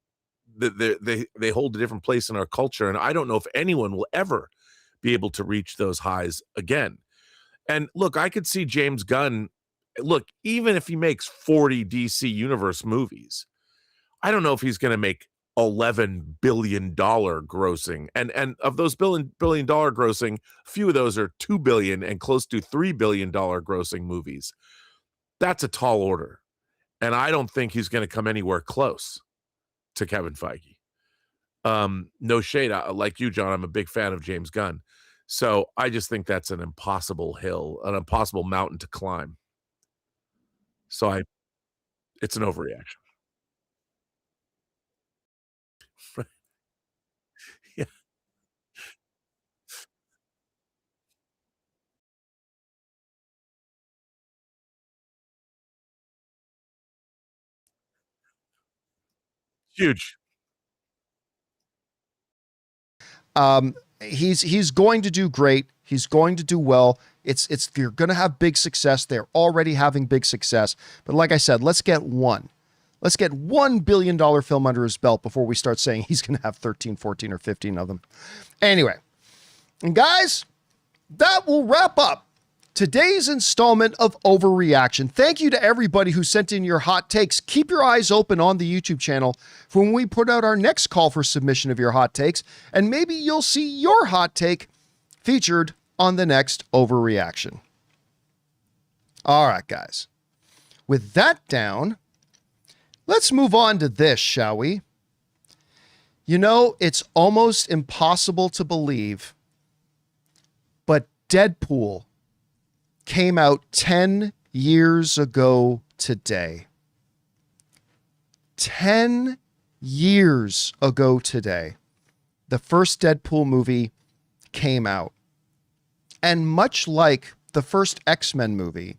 they hold a different place in our culture. And I don't know if anyone will ever be able to reach those highs again. And look, I could see James Gunn, look, even if he makes 40 DC Universe movies, I don't know if he's going to make $11 billion grossing. And of those billion dollar grossing, a few of those are $2 billion and close to $3 billion grossing movies. That's a tall order. And I don't think he's going to come anywhere close to Kevin Feige. No shade. Like you, John, I'm a big fan of James Gunn. So I just think that's an impossible hill, an impossible mountain to climb. So it's an overreaction. Yeah. Huge. He's going to do great. He's going to do well. You're going to have big success. They're already having big success. But like I said, let's get $1 billion film under his belt before we start saying he's going to have 13, 14, or 15 of them. Anyway, and guys, that will wrap up today's installment of Overreaction. Thank you to everybody who sent in your hot takes. Keep your eyes open on the YouTube channel for when we put out our next call for submission of your hot takes, and maybe you'll see your hot take featured on the next Overreaction. All right, guys. With that down, let's move on to this, shall we? You know, it's almost impossible to believe, but Deadpool came out 10 years ago today. 10 years ago today, the first Deadpool movie came out. And much like the first X-Men movie,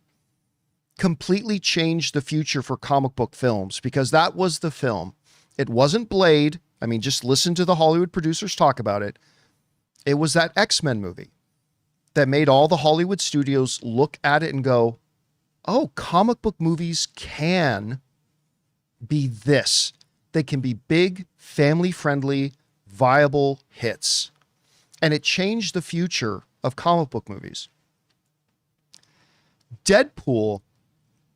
completely changed the future for comic book films, because that was the film. It wasn't Blade. I mean, just listen to the Hollywood producers talk about it. It was that X-Men movie that made all the Hollywood studios look at it and go, oh, comic book movies can be this. They can be big, family-friendly, viable hits. And it changed the future of comic book movies. Deadpool,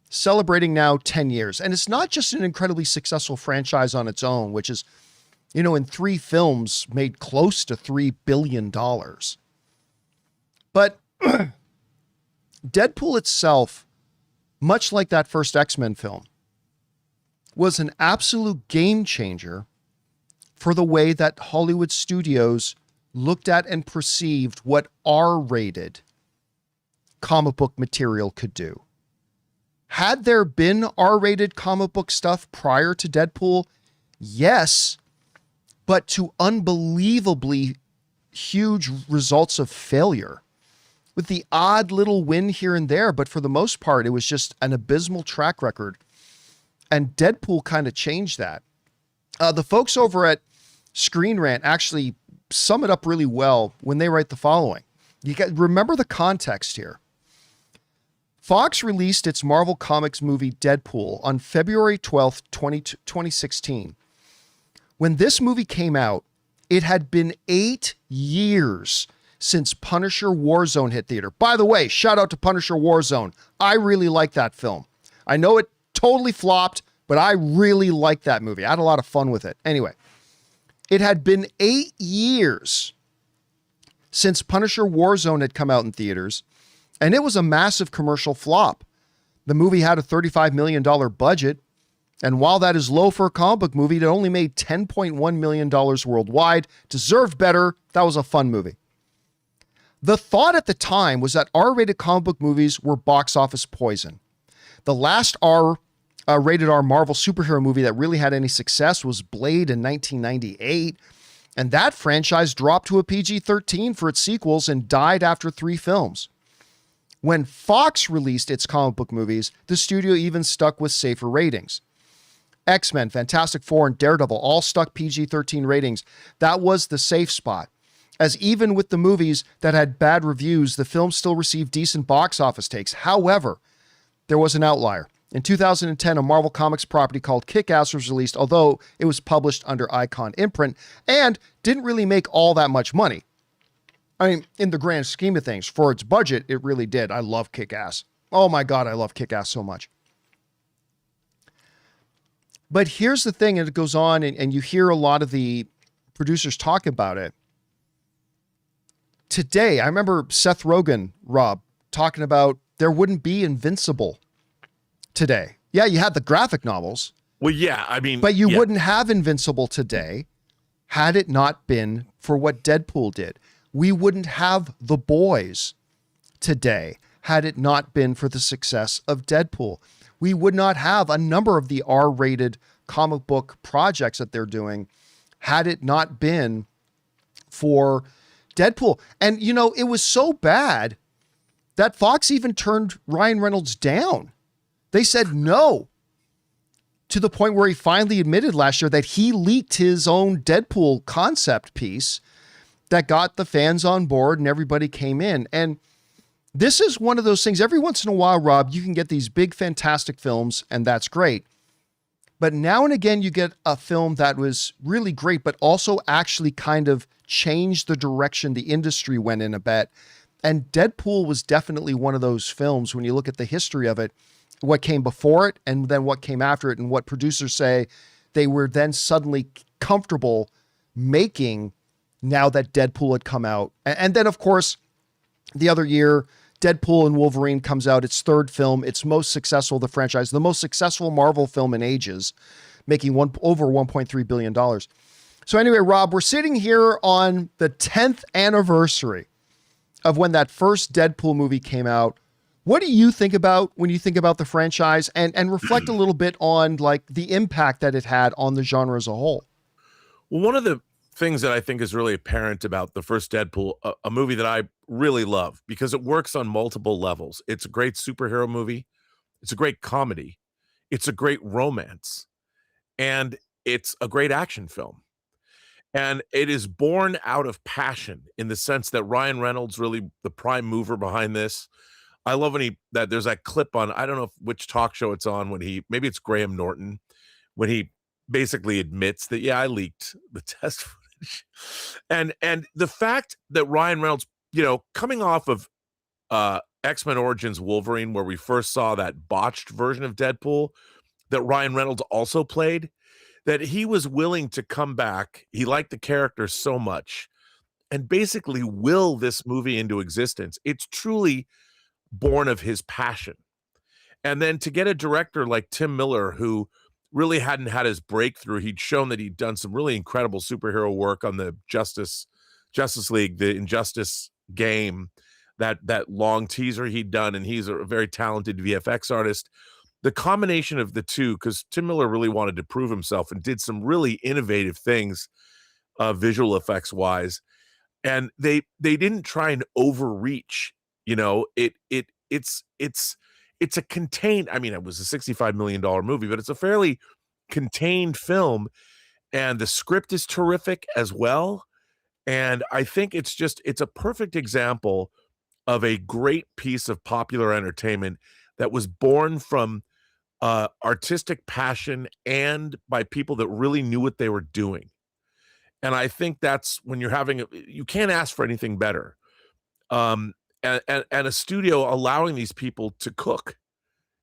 celebrating now 10 years. And it's not just an incredibly successful franchise on its own, which is, you know, in 3 films made close to $3 billion. But Deadpool itself, much like that first X-Men film, was an absolute game changer for the way that Hollywood studios looked at and perceived what R-rated comic book material could do. Had there been R-rated comic book stuff prior to Deadpool? Yes, but to unbelievably huge results of failure, with the odd little win here and there. But for the most part, it was just an abysmal track record. And Deadpool kind of changed that. The folks over at Screen Rant actually sum it up really well when they write the following. Remember the context here. Fox released its Marvel Comics movie Deadpool on February 12th, 2016. When this movie came out, it had been 8 years since Punisher Warzone hit theater. By the way, shout out to Punisher Warzone. I really like that film. I know it totally flopped, but I really like that movie. I had a lot of fun with it. Anyway, It had been 8 years since Punisher Warzone had come out in theaters, and it was a massive commercial flop. The movie had a $35 million budget, and while that is low for a comic book movie, it only made $10.1 million worldwide. Deserved better. That was a fun movie. The thought at the time was that R-rated comic book movies were box office poison. The last rated R Marvel superhero movie that really had any success was Blade in 1998, and that franchise dropped to a PG-13 for its sequels and died after 3 films. When Fox released its comic book movies, the studio even stuck with safer ratings. X-Men, Fantastic Four, and Daredevil all stuck PG-13 ratings. That was the safe spot, as even with the movies that had bad reviews, the film still received decent box office takes. However, there was an outlier. In 2010, a Marvel Comics property called Kick-Ass was released, although it was published under Icon imprint and didn't really make all that much money. I mean, in the grand scheme of things, for its budget, it really did. I love Kick-Ass. Oh my God, I love Kick-Ass so much. But here's the thing, and it goes on, and you hear a lot of the producers talk about it. Today, I remember Seth Rogen, Rob, talking about there wouldn't be Invincible today. Yeah, you had the graphic novels. Well, yeah, I mean, but you wouldn't have Invincible today had it not been for what Deadpool did. We wouldn't have The Boys today had it not been for the success of Deadpool. We would not have a number of the R-rated comic book projects that they're doing had it not been for Deadpool. And, you know, it was so bad that Fox even turned Ryan Reynolds down. They said no, to the point where he finally admitted last year that he leaked his own Deadpool concept piece that got the fans on board and everybody came in. And this is one of those things, every once in a while, Rob, you can get these big, fantastic films, and that's great. But now and again, you get a film that was really great, but also actually kind of changed the direction the industry went in a bit. And Deadpool was definitely one of those films when you look at the history of it, what came before it and then what came after it, and what producers say they were then suddenly comfortable making now that Deadpool had come out. And then, of course, the other year, Deadpool and Wolverine comes out, its 3rd film, its most successful of the franchise, the most successful Marvel film in ages, making over $1.3 billion. So anyway, Rob, we're sitting here on the 10th anniversary of when that first Deadpool movie came out. What do you think about when you think about the franchise, and reflect a little bit on like the impact that it had on the genre as a whole? Well, one of the things that I think is really apparent about the first Deadpool, a movie that I really love because it works on multiple levels. It's a great superhero movie. It's a great comedy. It's a great romance, and it's a great action film. And it is born out of passion in the sense that Ryan Reynolds really the prime mover behind this. I love when there's that clip on, I don't know which talk show it's on, when maybe it's Graham Norton, when he basically admits that, yeah, I leaked the test footage. And the fact that Ryan Reynolds, you know, coming off of X-Men Origins Wolverine, where we first saw that botched version of Deadpool that Ryan Reynolds also played, that he was willing to come back. He liked the character so much and basically will this movie into existence. It's truly born of his passion. And then to get a director like Tim Miller, who really hadn't had his breakthrough, he'd shown that he'd done some really incredible superhero work on the Justice League, the Injustice game, that long teaser he'd done, and he's a very talented VFX artist. The combination of the two, because Tim Miller really wanted to prove himself and did some really innovative things, visual effects wise, and they didn't try and overreach. You know, it's a contained. I mean, it was a $65 million movie, but it's a fairly contained film, and the script is terrific as well. And I think it's a perfect example of a great piece of popular entertainment that was born from artistic passion and by people that really knew what they were doing. And I think that's when you can't ask for anything better. And a studio allowing these people to cook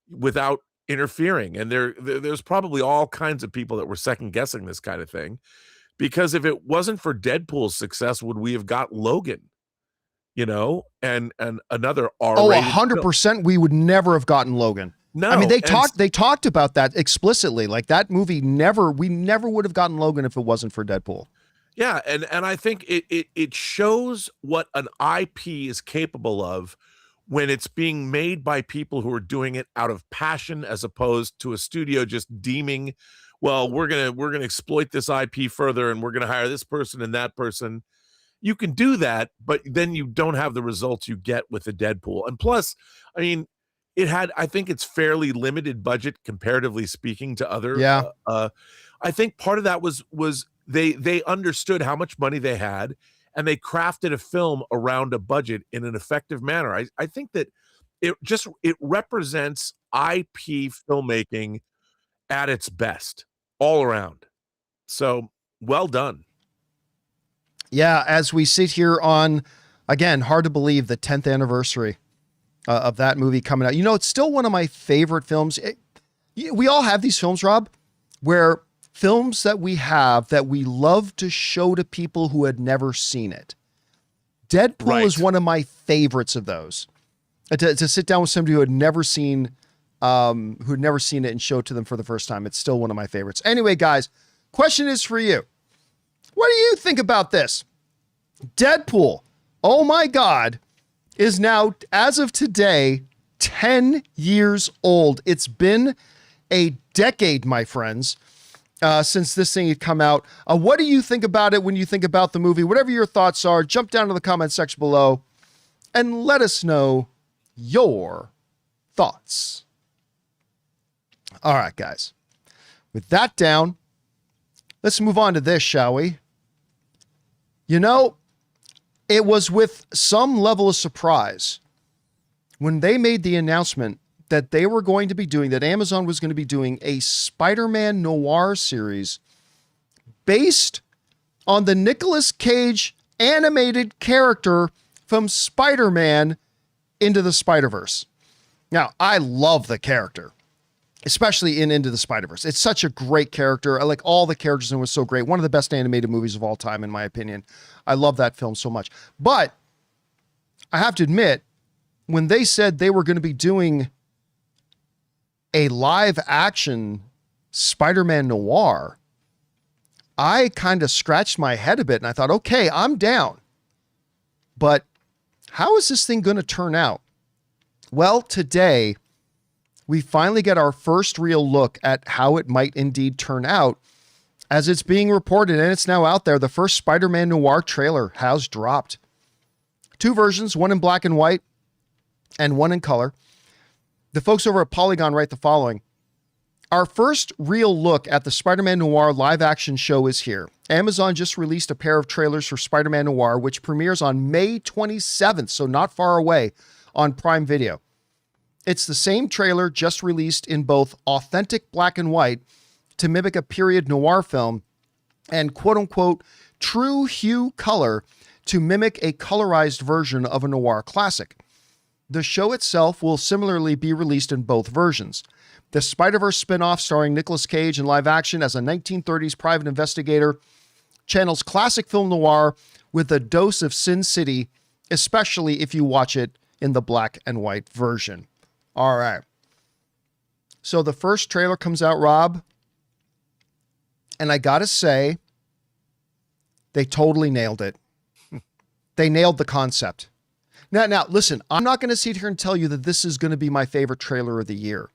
without interfering. And there's probably all kinds of people that were second guessing this kind of thing, because if it wasn't for Deadpool's success, would we have got Logan? And another R-rated 100%. We would never have gotten Logan. No, I mean, they talked about that explicitly. Like that movie we never would have gotten Logan if it wasn't for Deadpool. Yeah, and I think it shows what an IP is capable of when it's being made by people who are doing it out of passion, as opposed to a studio just deeming, well, we're gonna exploit this IP further, and we're gonna hire this person and that person. You can do that, but then you don't have the results you get with the Deadpool. And plus, I mean, I think it's fairly limited budget comparatively speaking to other. Yeah. I think part of that was they understood how much money they had, and they crafted a film around a budget in an effective manner. I think that it represents IP filmmaking at its best all around. So well done. Yeah, as we sit here on, again, hard to believe, the 10th anniversary of that movie coming out. It's still one of my favorite films. We all have these films, Rob, where films that we have that we love to show to people who had never seen it. Deadpool is one of my favorites of those. To sit down with somebody who had never seen it and show it to them for the first time. It's still one of my favorites. Anyway, guys, question is for you. What do you think about this? Deadpool, oh my God, is now, as of today, 10 years old. It's been a decade, my friends, since this thing had come out. What do you think about it when you think about the movie? Whatever your thoughts are, jump down to the comment section below and let us know your thoughts. All right, guys. With that down, let's move on to this, shall we? It was with some level of surprise when they made the announcement that they were going to be doing, that Amazon was going to be doing a Spider-Man Noir series based on the Nicolas Cage animated character from Spider-Man Into the Spider-Verse. Now, I love the character, especially in Into the Spider-Verse. It's such a great character. I like all the characters, and it was so great. One of the best animated movies of all time, in my opinion. I love that film so much. But I have to admit, when they said they were going to be doing a live action Spider-Man Noir, I kind of scratched my head a bit and I thought, okay, I'm down. But how is this thing going to turn out? Well, today we finally get our first real look at how it might indeed turn out, as it's being reported, and it's now out there. The first Spider-Man Noir trailer has dropped. 2 versions, one in black and white and one in color. The folks over at Polygon write the following. Our first real look at the Spider-Man Noir live action show is here. Amazon just released a pair of trailers for Spider-Man Noir, which premieres on May 27th, so not far away, on Prime Video. It's the same trailer just released in both authentic black and white to mimic a period noir film, and quote-unquote true hue color to mimic a colorized version of a noir classic. The show itself will similarly be released in both versions. The Spider-Verse spin-off starring Nicolas Cage in live action as a 1930s private investigator channels classic film noir with a dose of Sin City, especially if you watch it in the black and white version. All right. So the first trailer comes out, Rob, and I gotta say, they totally nailed it. They nailed the concept. Now, listen, I'm not going to sit here and tell you that this is going to be my favorite trailer of the year.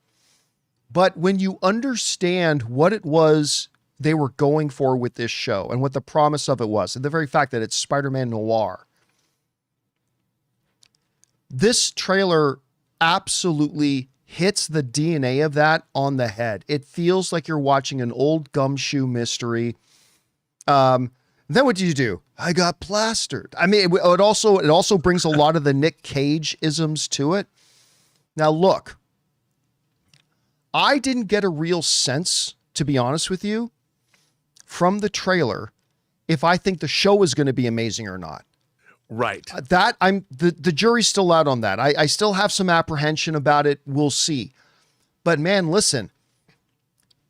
But when you understand what it was they were going for with this show and what the promise of it was, and the very fact that it's Spider-Man Noir, this trailer absolutely hits the DNA of that on the head. It feels like you're watching an old gumshoe mystery. Then what do you do? I got plastered. I mean, it also brings a lot of the Nick Cage isms to it. Now, look, I didn't get a real sense, to be honest with you, from the trailer, if I think the show is going to be amazing or not. Right. The jury's still out on that. I still have some apprehension about it. We'll see. But man, listen,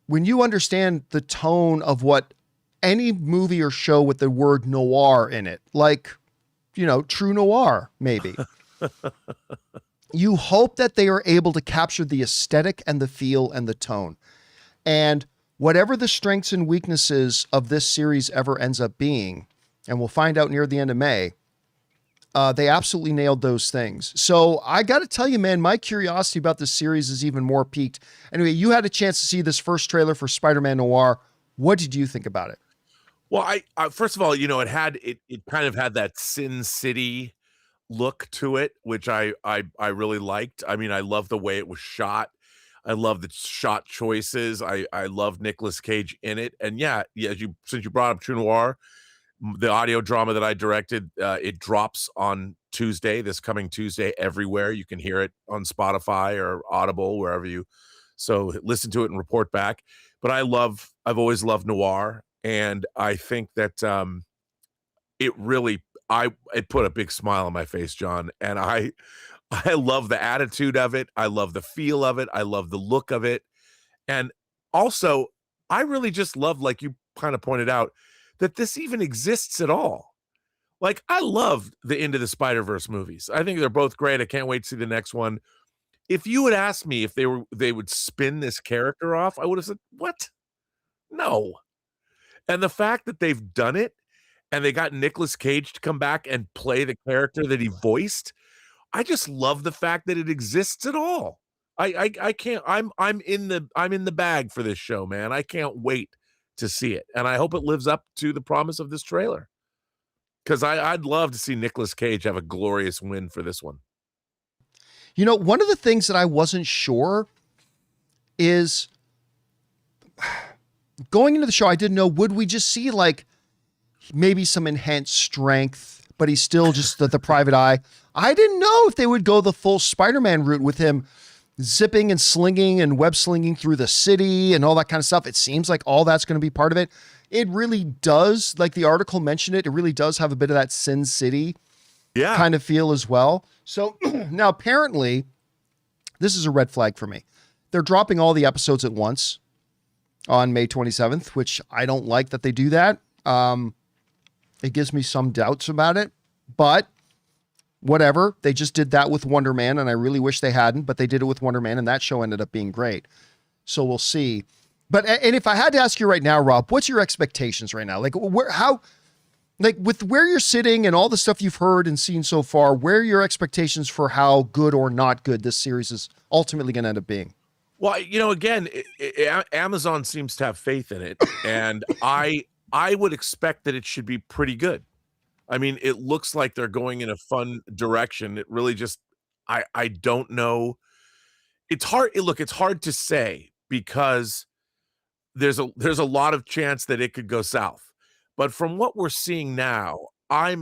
when you understand the tone of what any movie or show with the word noir in it, like, True Noir, maybe. You hope that they are able to capture the aesthetic and the feel and the tone. And whatever the strengths and weaknesses of this series ever ends up being, and we'll find out near the end of May, they absolutely nailed those things. So I got to tell you, man, my curiosity about this series is even more piqued. Anyway, you had a chance to see this first trailer for Spider-Man Noir. What did you think about it? Well, I first of all, it kind of had that Sin City look to it, which I really liked. I mean, I love the way it was shot. I love the shot choices. I love Nicolas Cage in it. And since you brought up True Noir, the audio drama that I directed, it drops on Tuesday, this coming Tuesday, everywhere. You can hear it on Spotify or Audible, wherever you. So listen to it and report back. But I've always loved noir, and I think that it put a big smile on my face, John. And I love the attitude of it. I love the feel of it. I love the look of it. And also, I really just love, like you kind of pointed out, that this even exists at all. Like, I love the Into the Spider-Verse movies. I think they're both great. I can't wait to see the next one. If you had asked me if they would spin this character off, I would have said, what? No. And the fact that they've done it and they got Nicolas Cage to come back and play the character that he voiced, I just love the fact that it exists at all. I can't. I'm in the bag for this show, man. I can't wait to see it, and I hope it lives up to the promise of this trailer. Because I'd love to see Nicolas Cage have a glorious win for this one. One of the things that I wasn't sure is going into the show, I didn't know, would we just see like maybe some enhanced strength, but he's still just the private eye. I didn't know if they would go the full Spider-Man route with him zipping and slinging and web slinging through the city and all that kind of stuff. It seems like all that's going to be part of it. It really does, like the article mentioned it really does have a bit of that Sin City kind of feel as well. So now apparently this is a red flag for me. They're dropping all the episodes at once on May 27th, which I don't like that they do that. It gives me some doubts about it, but whatever. They just did that with Wonder Man, and I really wish they hadn't, but they did it with Wonder Man, and that show ended up being great. So we'll see. But, and if I had to ask you right now, Rob, what's your expectations right now? Like, with where you're sitting and all the stuff you've heard and seen so far, where are your expectations for how good or not good this series is ultimately going to end up being? Well, again, Amazon seems to have faith in it, and I would expect that it should be pretty good. I mean, it looks like they're going in a fun direction. It really just, I don't know. It's hard. It's hard to say because there's a lot of chance that it could go south. But from what we're seeing now, I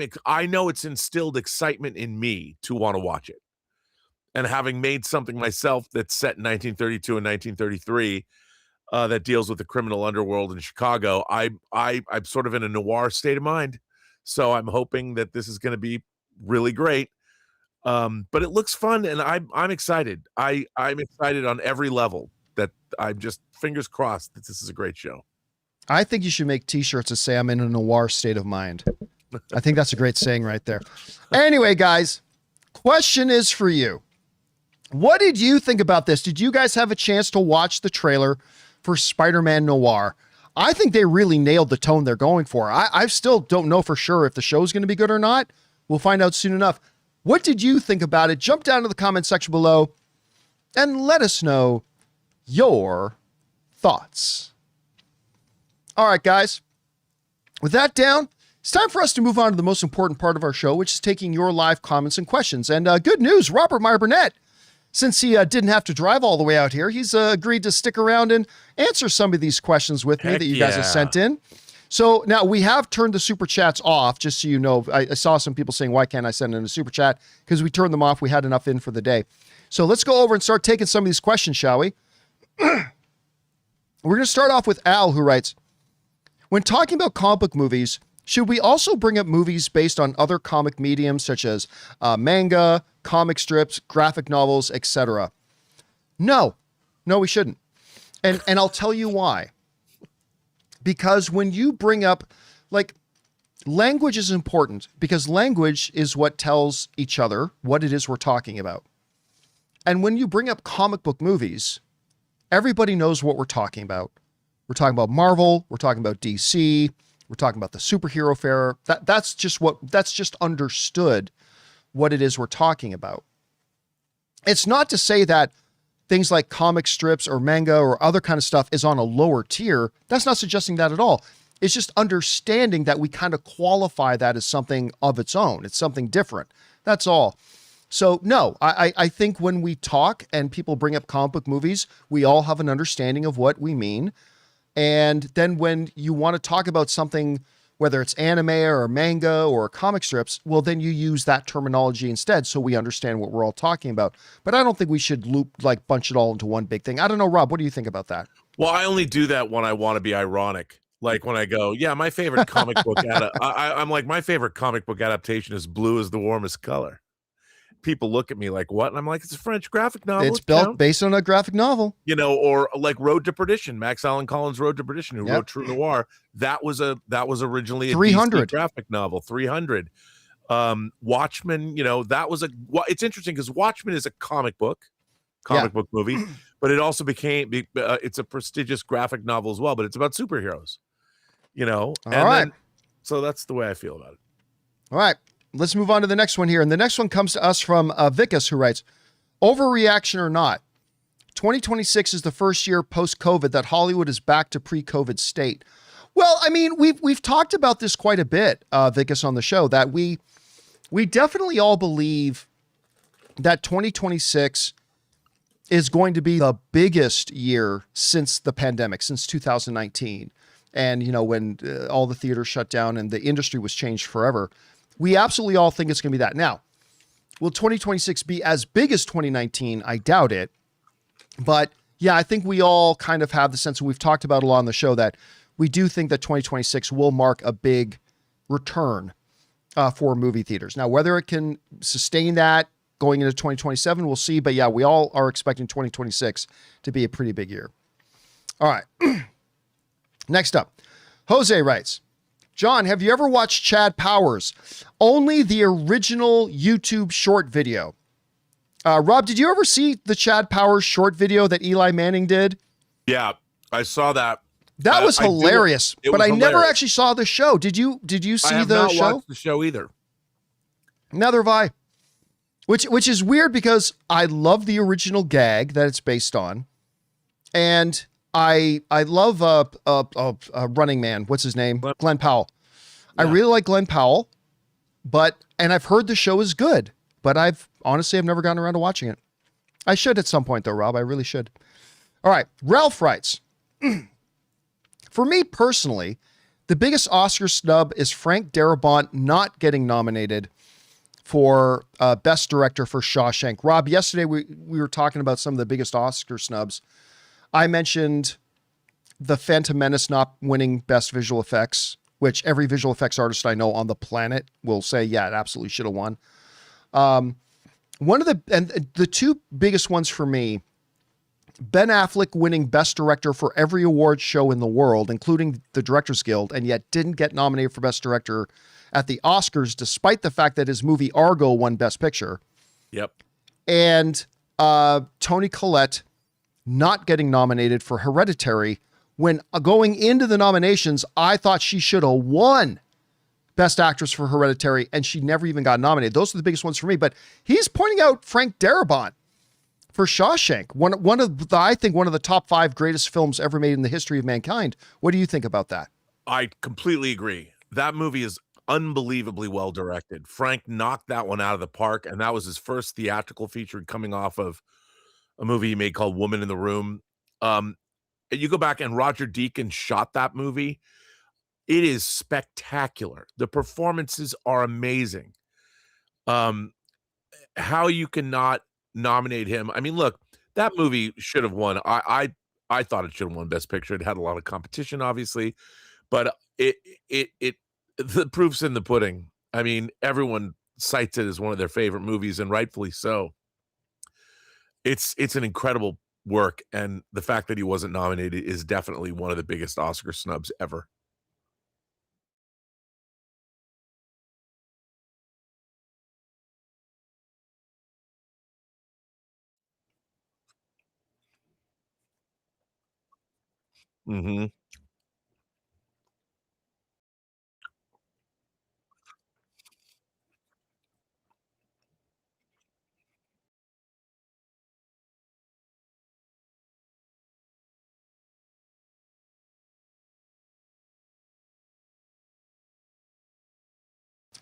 know it's instilled excitement in me to want to watch it. And having made something myself that's set in 1932 and 1933, that deals with the criminal underworld in Chicago, I'm sort of in a noir state of mind. So I'm hoping that this is going to be really great. But it looks fun, and I'm excited. I'm excited on every level. That I'm just fingers crossed that this is a great show. I think you should make t-shirts that say I'm in a noir state of mind. I think that's a great saying right there. Anyway, guys, question is for you. What did you think about this? Did you guys have a chance to watch the trailer for Spider-Man Noir? I think they really nailed the tone they're going for. I still don't know for sure if the show's going to be good or not. We'll find out soon enough. What did you think about it? Jump down to the comment section below and let us know your thoughts. All right, guys. With that down, it's time for us to move on to the most important part of our show, which is taking your live comments and questions. And good news, Robert Meyer Burnett, since he didn't have to drive all the way out here, he's agreed to stick around and answer some of these questions with me that you guys have sent in. So now we have turned the super chats off, just so you know. I saw some people saying, why can't I send in a super chat? Because we turned them off. We had enough in for the day. So let's go over and start taking some of these questions, shall we? We're going to start off with Al, who writes, when talking about comic book movies, should we also bring up movies based on other comic mediums such as manga, comic strips, graphic novels, etc.? No, we shouldn't. And I'll tell you why. because when you bring up, like, language is important because language is what tells each other what it is we're talking about. And when you bring up comic book movies, everybody knows what we're talking about. We're talking about Marvel. We're talking about DC. We're talking about the superhero fair. That's just understood what it is we're talking about. It's not to say that things like comic strips or manga or other kind of stuff is on a lower tier. That's not suggesting that at all. It's just understanding that we kind of qualify that as something of its own. It's something different. That's all. So no, I think when we talk and people bring up comic book movies, we all have an understanding of what we mean. And then when you want to talk about something, whether it's anime or manga or comic strips, well, then you use that terminology instead so we understand what we're all talking about. But I don't think we should bunch it all into one big thing. I don't know, Rob, what do you think about that? Well, I only do that when I want to be ironic. Like when I go, yeah, my favorite comic book, I'm like, my favorite comic book adaptation is Blue is the Warmest Color. People look at me like, what? And I'm like, it's a French graphic novel. It's built based on a graphic novel. Or like Road to Perdition, Max Allan Collins' Road to Perdition, who wrote True Noir. That was originally a 300 DC graphic novel, 300. Watchmen, it's interesting because Watchmen is a comic book movie, but it also became, it's a prestigious graphic novel as well, but it's about superheroes, All right. So that's the way I feel about it. All right. Let's move on to the next one here. And the next one comes to us from Vicus, who writes, overreaction or not, 2026 is the first year post-COVID that Hollywood is back to pre-COVID state. Well, I mean, we've talked about this quite a bit, Vicus, on the show, that we definitely all believe that 2026 is going to be the biggest year since the pandemic, since 2019. And, when all the theaters shut down and the industry was changed forever. We absolutely all think it's going to be that. Now, will 2026 be as big as 2019? I doubt it. But yeah, I think we all kind of have the sense, we've talked about a lot on the show, that we do think that 2026 will mark a big return for movie theaters. Now, whether it can sustain that going into 2027, we'll see. But yeah, we all are expecting 2026 to be a pretty big year. All right. Next up, Jose writes, John, have you ever watched Chad Powers? Only the original YouTube short video. Rob, did you ever see the Chad Powers short video that Eli Manning did? Yeah, I saw that. That was hilarious, but I never actually saw the show. Did you see the show? I have not watched the show either. Neither have I. Which is weird because I love the original gag that it's based on. And I love Running Man. What's his name? Glenn Powell. Yeah. I really like Glenn Powell, and I've heard the show is good, but I've never gotten around to watching it. I should at some point though, Rob. I really should. All right. Ralph writes, for me personally, the biggest Oscar snub is Frank Darabont not getting nominated for Best Director for Shawshank. Rob, yesterday we were talking about some of the biggest Oscar snubs. I mentioned the Phantom Menace not winning Best Visual Effects, which every visual effects artist I know on the planet will say, yeah, it absolutely should have won. The two biggest ones for me, Ben Affleck winning Best Director for every award show in the world, including the Directors Guild, and yet didn't get nominated for Best Director at the Oscars, despite the fact that his movie Argo won Best Picture. Yep. And Toni Collette not getting nominated for Hereditary, when going into the nominations, I thought she should have won Best Actress for Hereditary, and she never even got nominated. Those are the biggest ones for me, but he's pointing out Frank Darabont for Shawshank, I think one of the top 5 greatest films ever made in the history of mankind. What do you think about that? I completely agree. That movie is unbelievably well directed. Frank knocked that one out of the park, and that was his first theatrical feature coming off of a movie he made called Woman in the Room. You go back and Roger Deakins shot that movie. It is spectacular. The performances are amazing. How you cannot nominate him? I mean, look, that movie should have won. I thought it should have won Best Picture. It had a lot of competition, obviously, but the proof's in the pudding. I mean, everyone cites it as one of their favorite movies, and rightfully so. It's an incredible work, and the fact that he wasn't nominated is definitely one of the biggest Oscar snubs ever. Mhm.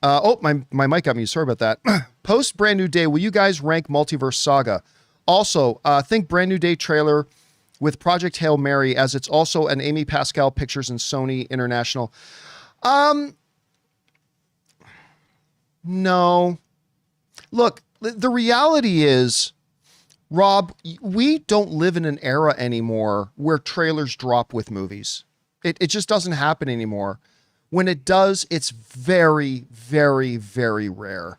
Oh, my mic got me. Sorry about that. Post Brand New Day, will you guys rank Multiverse Saga? Also, think Brand New Day trailer with Project Hail Mary, as it's also an Amy Pascal Pictures and Sony International. No. Look, the reality is, Rob, we don't live in an era anymore where trailers drop with movies. It just doesn't happen anymore. When it does, it's very, very, very rare.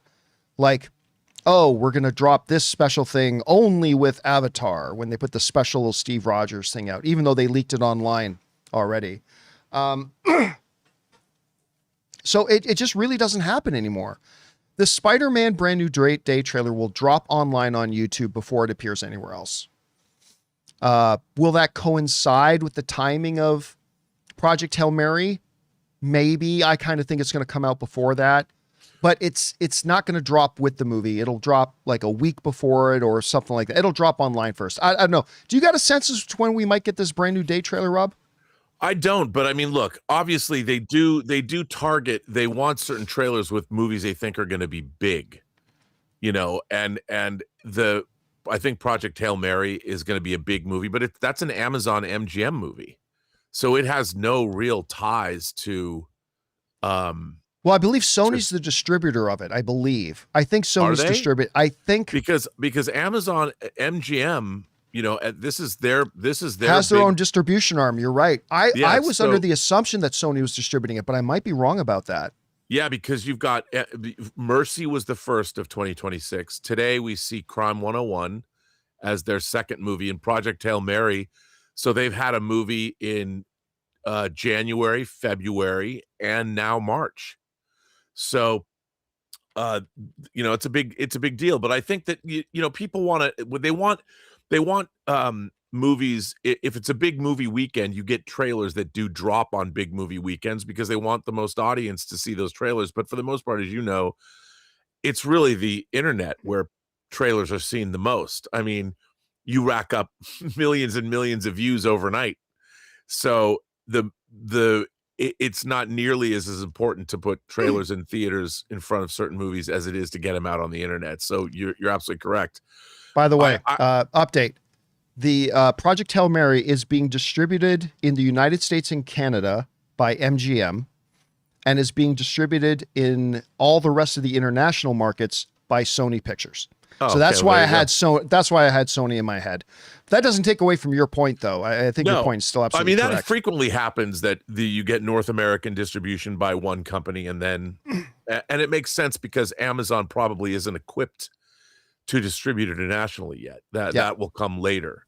Like, oh, we're going to drop this special thing only with Avatar when they put the special Steve Rogers thing out, even though they leaked it online already. So it just really doesn't happen anymore. The Spider-Man Brand New Day trailer will drop online on YouTube before it appears anywhere else. Will that coincide with the timing of Project Hail Mary? Maybe. I kind of think it's going to come out before that, but it's not going to drop with the movie. It'll drop like a week before it or something like that. It'll drop online first. I don't know. Do you got a sense as to when we might get this Brand New Day trailer, Rob? I don't, but I mean, look, obviously they do target, they want certain trailers with movies they think are going to be big, and I think Project Hail Mary is going to be a big movie, but that's an Amazon MGM movie. So it has no real ties to, well, I believe Sony's the distributor of it. I think Sony's distributor. I think because Amazon MGM, this is their has their own distribution arm. You're right. I was under the assumption that Sony was distributing it, but I might be wrong about that. Yeah, because you've got Mercy was the first of 2026. Today we see Crime 101 as their second movie, and Project Hail Mary. So they've had a movie in January, February, and now March. So it's a big deal. But I think that people want to, they want movies. If it's a big movie weekend, you get trailers that do drop on big movie weekends because they want the most audience to see those trailers. But for the most part, as you know, it's really the internet where trailers are seen the most. I mean, you rack up millions and millions of views overnight. So it's not nearly as important to put trailers in theaters in front of certain movies as it is to get them out on the internet. So you're absolutely correct. By the way, update. The Project Hail Mary is being distributed in the United States and Canada by MGM and is being distributed in all the rest of the international markets by Sony Pictures. So that's why I had Sony in my head. That doesn't take away from your point, though. I think your point is still absolutely correct. That frequently happens that you get North American distribution by one company, and it makes sense because Amazon probably isn't equipped to distribute internationally yet. That will come later.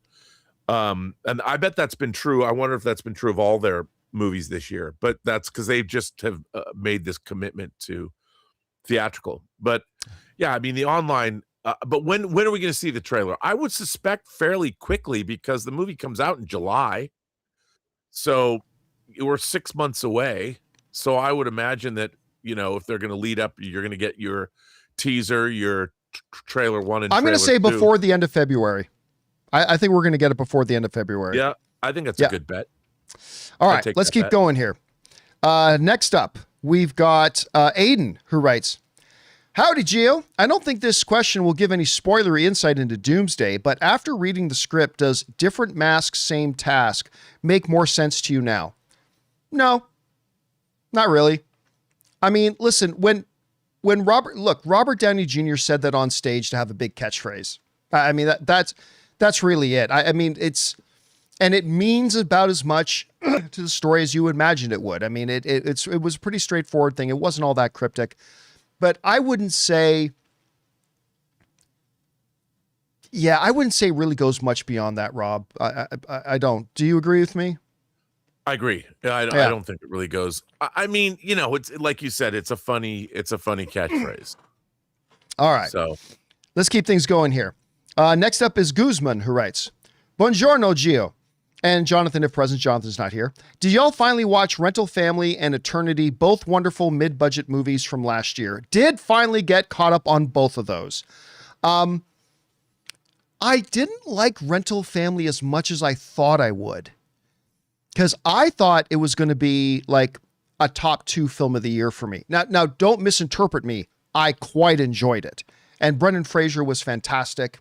And I bet that's been true. I wonder if that's been true of all their movies this year, but that's because they just have made this commitment to theatrical. But yeah, I mean the online. But when are we going to see the trailer? I would suspect fairly quickly because the movie comes out in July. So we're 6 months away. So I would imagine that, if they're going to lead up, you're going to get your teaser, your trailer 1 and I'm going to say 2. Before the end of February. I think we're going to get it before the end of February. Yeah, I think that's a good bet. All right, let's keep going here. Next up, we've got Aiden, who writes, Howdy, Gio. I don't think this question will give any spoilery insight into Doomsday, but after reading the script, does different mask, same task make more sense to you now? No, not really. I mean, listen, when Robert Downey Jr. said that on stage to have a big catchphrase. I mean, that's really it. I mean, it means about as much to the story as you imagined it would. I mean, it was a pretty straightforward thing. It wasn't all that cryptic. But I wouldn't say Yeah, I wouldn't say it really goes much beyond that, Rob. I don't. Do you agree with me? I agree. I don't think it really goes. I mean, it's like you said, it's a funny catchphrase. All right. So let's keep things going here. Next up is Guzman, who writes, Buongiorno, Gio. And Jonathan, if present. Jonathan's not here. Did y'all finally watch Rental Family and Eternity, both wonderful mid-budget movies from last year? Did finally get caught up on both of those. I didn't like Rental Family as much as I thought I would, because I thought it was going to be like a top 2 film of the year for me. Now, don't misinterpret me. I quite enjoyed it. And Brendan Fraser was fantastic,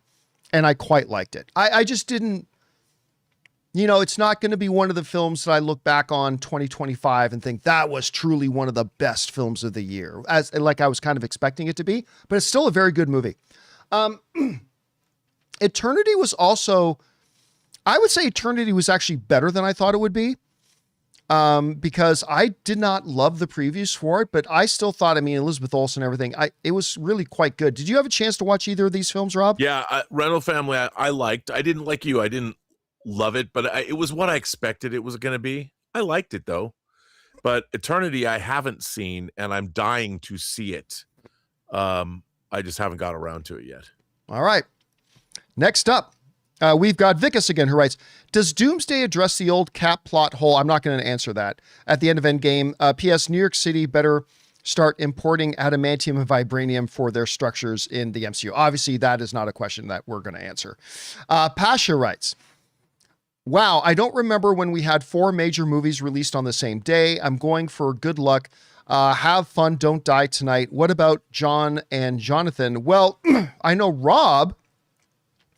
and I quite liked it. I just didn't, it's not going to be one of the films that I look back on 2025 and think that was truly one of the best films of the year, as like I was kind of expecting it to be, but it's still a very good movie. Eternity was also, I would say Eternity was actually better than I thought it would be, because I did not love the previews for it, but I still thought, Elizabeth Olsen and everything, it was really quite good. Did you have a chance to watch either of these films, Rob? Yeah, Rental Family, I liked. I didn't like you. I didn't love it, but it was what I expected it was going to be. I liked it though. But Eternity, I haven't seen, and I'm dying to see it. I just haven't got around to it yet. All right. Next up, we've got Vicus again, who writes, does Doomsday address the old Cap plot hole? I'm not going to answer that. At the end of Endgame, P.S. New York City better start importing adamantium and vibranium for their structures in the MCU. Obviously, that is not a question that we're going to answer. Pasha writes, wow, I don't remember when we had 4 major movies released on the same day. I'm going for good luck. Have fun, don't die tonight. What about John and Jonathan? Well, I know Rob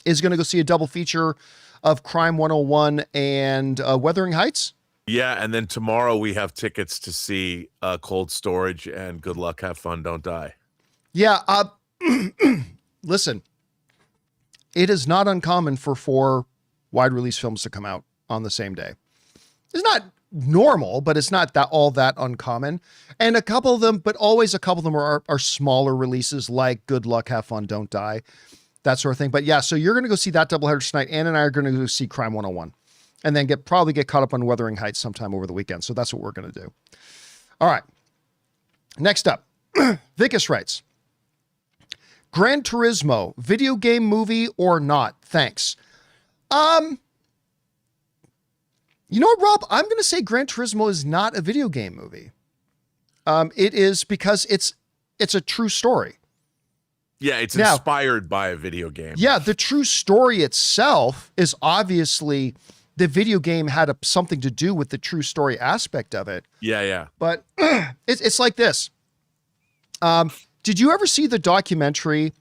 is going to go see a double feature of Crime 101 and Wuthering Heights. Yeah, and then tomorrow we have tickets to see Cold Storage and Good Luck, Have Fun, Don't Die. Yeah, listen, it is not uncommon for 4 wide release films to come out on the same day. It's not normal, but it's not all that uncommon. And a couple of them, but always a couple of them are smaller releases like Good Luck, Have Fun, Don't Die, that sort of thing. But yeah, so you're going to go see that doubleheader tonight. Ann and I are going to go see Crime 101 and then probably get caught up on Wuthering Heights sometime over the weekend. So that's what we're going to do. All right. Next up, Vicus writes, Gran Turismo, video game movie or not? Thanks. You know what, Rob? I'm going to say Gran Turismo is not a video game movie. It is because it's a true story. Yeah, it's inspired by a video game. Yeah, the true story itself is obviously the video game had something to do with the true story aspect of it. Yeah. But it's like this. Did you ever see the documentary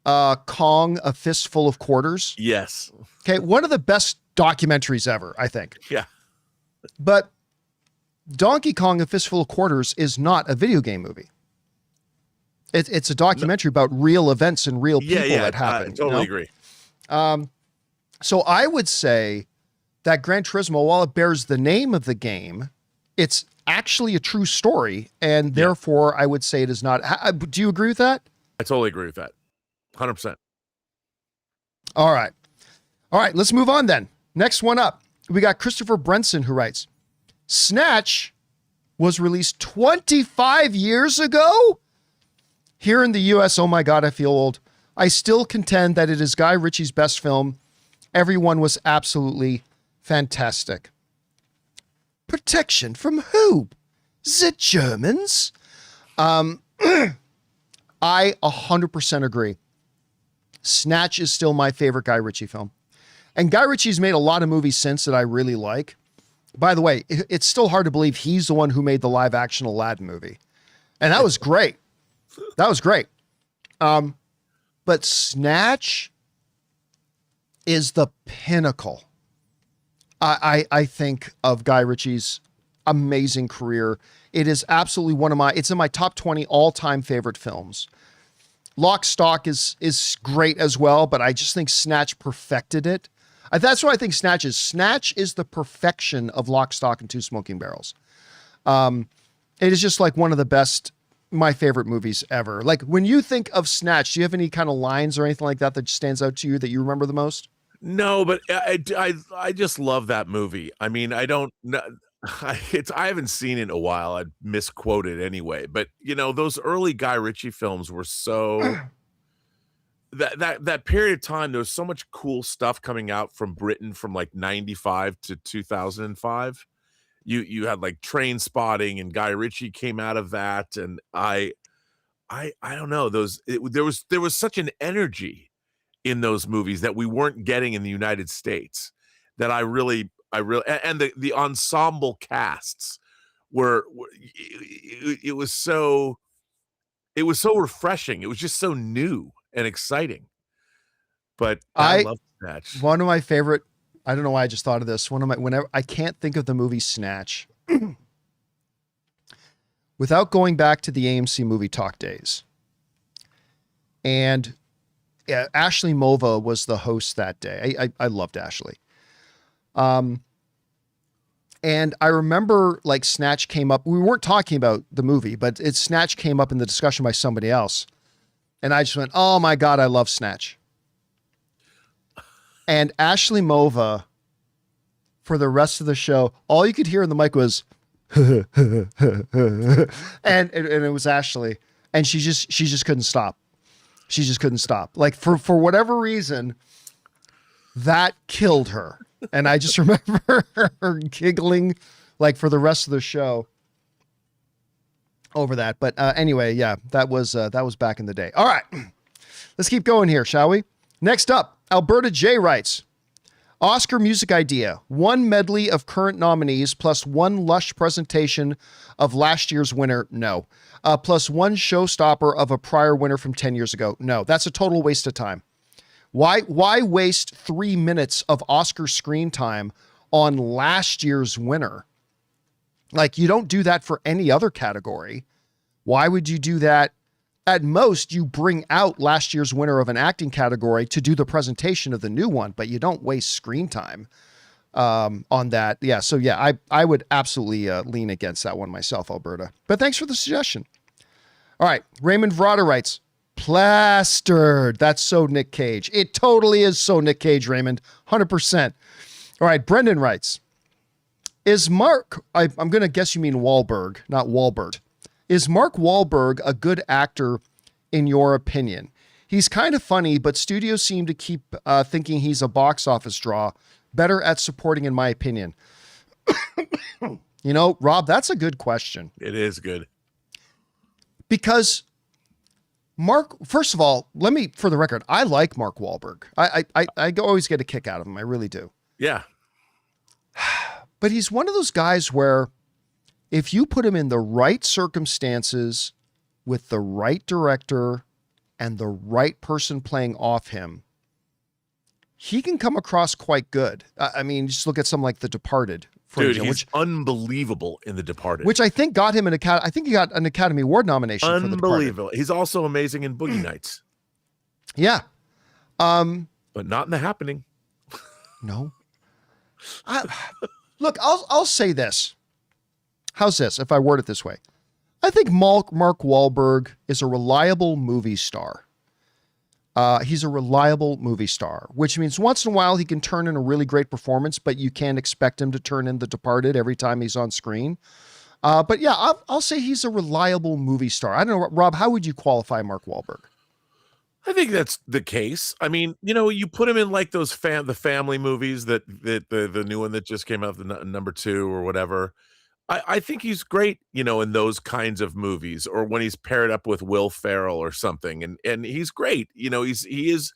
Kong, A Fistful of Quarters? Yes. Okay, one of the best documentaries ever, I think. Yeah. But Donkey Kong, A Fistful of Quarters is not a video game movie. It's a documentary about real events and real people that happened. I totally agree. So I would say that Gran Turismo, while it bears the name of the game, it's actually a true story, and therefore I would say it is not. Do you agree with that? I totally agree with that. 100%. All right. Let's move on then. Next one up, we got Christopher Brenson, who writes, Snatch was released 25 years ago? Here in the US, oh my God, I feel old. I still contend that it is Guy Ritchie's best film. Everyone was absolutely fantastic. Protection from who? The Germans? I 100% agree. Snatch is still my favorite Guy Ritchie film. And Guy Ritchie's made a lot of movies since that I really like. By the way, it's still hard to believe he's the one who made the live action Aladdin movie. And that was great. But Snatch is the pinnacle, I think, of Guy Ritchie's amazing career. It is absolutely it's in my top 20 all-time favorite films. Lock, Stock is great as well, but I just think Snatch perfected it. That's what I think Snatch is. Snatch is the perfection of Lock, Stock, and Two Smoking Barrels. It is just like one of the best my favorite movies ever. Like when you think of Snatch, do you have any kind of lines or anything like that that stands out to you that you remember the most? No, but I just love that movie. I mean, I don't know. I haven't seen it in a while. I'd misquoted anyway, but those early Guy Ritchie films were so that period of time, there was so much cool stuff coming out from Britain from like 95 to 2005. You had like Train Spotting, and Guy Ritchie came out of that, and I don't know, there was such an energy in those movies that we weren't getting in the United States, that and the ensemble casts it was so refreshing. It was just so new and exciting. But I love Snatch. One of my favorite, I don't know why I just thought of this. Whenever I can't think of the movie Snatch without going back to the AMC Movie Talk days. And yeah, Ashley Mova was the host that day. I loved Ashley. And I remember like Snatch came up. We weren't talking about the movie, but Snatch came up in the discussion by somebody else. And I just went, oh my God, I love Snatch. And Ashley Mova, for the rest of the show, all you could hear in the mic was, and it was Ashley. And she just couldn't stop. She just couldn't stop. Like for whatever reason, that killed her. And I just remember her giggling like for the rest of the show over that. But anyway, yeah, that was back in the day. All right, let's keep going here, shall we? Next up, Alberta J writes, Oscar music idea, one medley of current nominees plus one lush presentation of last year's winner. No. Plus one showstopper of a prior winner from 10 years ago. No, that's a total waste of time. Why waste 3 minutes of Oscar screen time on last year's winner? Like, you don't do that for any other category. Why would you do that? At most, you bring out last year's winner of an acting category to do the presentation of the new one, but you don't waste screen time on that. Yeah, so yeah, I would absolutely lean against that one myself, Alberta. But thanks for the suggestion. All right, Raymond Verada writes, Plastered. That's so Nick Cage. It totally is so Nick Cage, Raymond. 100%. All right, Brendan writes, is Mark, I'm going to guess you mean Wahlberg, not Wahlberg. Is Mark Wahlberg a good actor in your opinion? He's kind of funny, but studios seem to keep thinking he's a box office draw. Better at supporting, in my opinion. Rob, that's a good question. It is good. Because Mark, first of all, for the record, I like Mark Wahlberg. I always get a kick out of him. I really do. Yeah. But he's one of those guys where if you put him in the right circumstances with the right director and the right person playing off him, he can come across quite good. I mean, just look at something like The Departed. Dude, he's unbelievable in The Departed. Which I think got him he got an Academy Award nomination for The Departed. Unbelievable. He's also amazing in Boogie Nights. Yeah. But not in The Happening. No. Look, I'll say this. How's this if I word it this way? I think Mark Wahlberg is a reliable movie star. He's a reliable movie star, which means once in a while he can turn in a really great performance, but you can't expect him to turn in The Departed every time he's on screen. But yeah, I'll say he's a reliable movie star. I don't know, Rob, how would you qualify Mark Wahlberg? I think that's the case. I mean, you put him in like those the family movies that the new one that just came out, the number 2 or whatever. I think he's great, in those kinds of movies, or when he's paired up with Will Ferrell or something, and he's great. He is,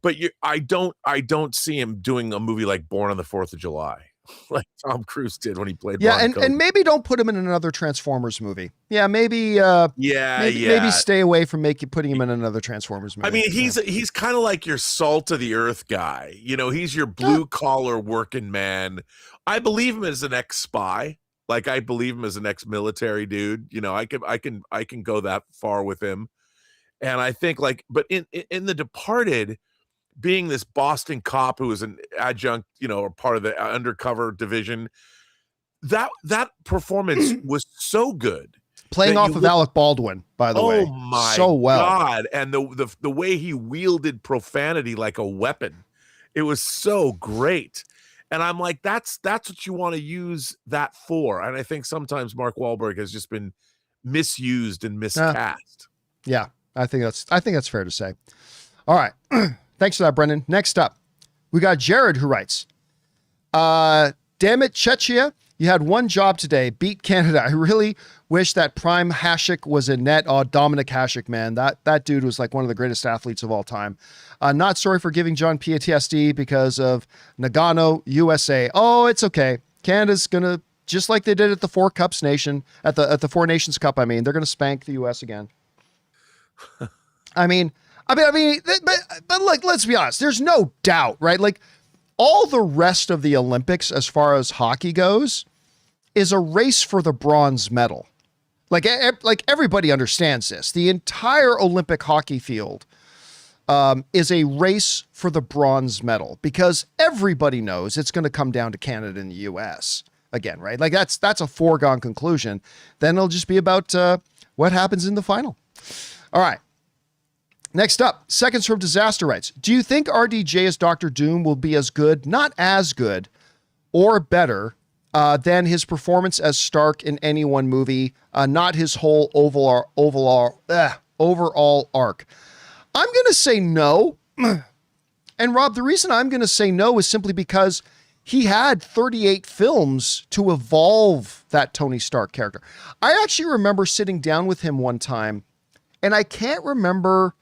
but I don't see him doing a movie like Born on the 4th of July, like Tom Cruise did when he played. Yeah, and maybe don't put him in another Transformers movie. Yeah, maybe. Maybe stay away from putting him in another Transformers movie. I mean, he's kind of like your salt of the earth guy. He's your blue collar working man. I believe him as an ex-spy. Like, I believe him as an ex-military dude. I can go that far with him. And I think but in The Departed, being this Boston cop who was an adjunct, or part of the undercover division, that performance was so good. Playing off of Alec Baldwin, by the way. Oh my so well. God. And the way he wielded profanity like a weapon, it was so great. And I'm like, that's what you want to use that for. And I think sometimes Mark Wahlberg has just been misused and miscast. Yeah, I think that's fair to say. All right. Thanks for that, Brendan. Next up, we got Jared who writes, damn it, Czechia, you had one job today, beat Canada. I really wish that Prime Hasek was in net. Oh, Dominic Hasek, man. That dude was like one of the greatest athletes of all time. Not sorry for giving John PTSD because of Nagano, USA. Oh, it's okay. Canada's going to, just like they did at the Four Nations Cup, I mean, they're going to spank the US again. I mean, but like, let's be honest, there's no doubt, right? Like, all the rest of the Olympics, as far as hockey goes, is a race for the bronze medal. Like everybody understands this. The entire Olympic hockey field is a race for the bronze medal because everybody knows it's going to come down to Canada and the US again, right? Like that's a foregone conclusion. Then it'll just be about what happens in the final. All right. Next up, Seconds from Disaster writes, do you think RDJ as Dr. Doom will be as good, not as good, or better than his performance as Stark in any one movie, not his whole overall arc? I'm going to say no. And Rob, the reason I'm going to say no is simply because he had 38 films to evolve that Tony Stark character. I actually remember sitting down with him one time, and I can't remember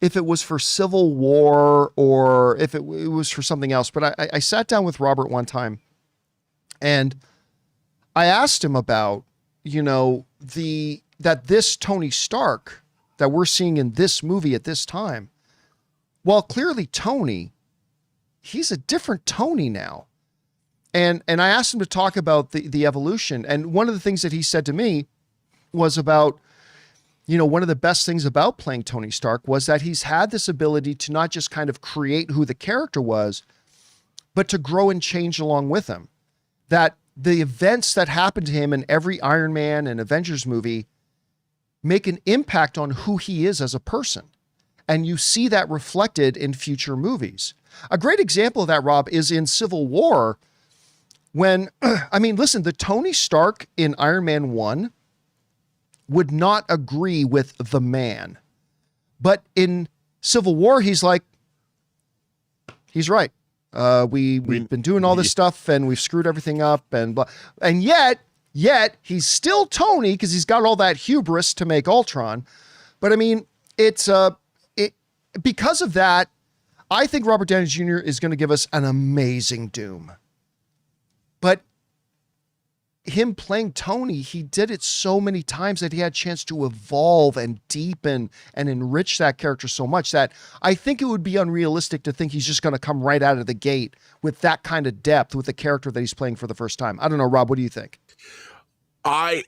if it was for Civil War or if it was for something else. But I sat down with Robert one time and I asked him about, that this Tony Stark that we're seeing in this movie at this time, while clearly Tony, he's a different Tony now. And I asked him to talk about the evolution. And one of the things that he said to me was about, one of the best things about playing Tony Stark was that he's had this ability to not just kind of create who the character was, but to grow and change along with him. That the events that happen to him in every Iron Man and Avengers movie make an impact on who he is as a person. And you see that reflected in future movies. A great example of that, Rob, is in Civil War when, listen, the Tony Stark in Iron Man 1 would not agree with the man. But in Civil War, he's like, he's right. We've been doing all this stuff and we've screwed everything up and blah. And yet he's still Tony because he's got all that hubris to make Ultron. But it's because of that, I think Robert Downey Jr. is going to give us an amazing Doom. But him playing Tony, he did it so many times that he had a chance to evolve and deepen and enrich that character so much that I think it would be unrealistic to think he's just going to come right out of the gate with that kind of depth with the character that he's playing for the first time. I don't know, Rob, what do you think? I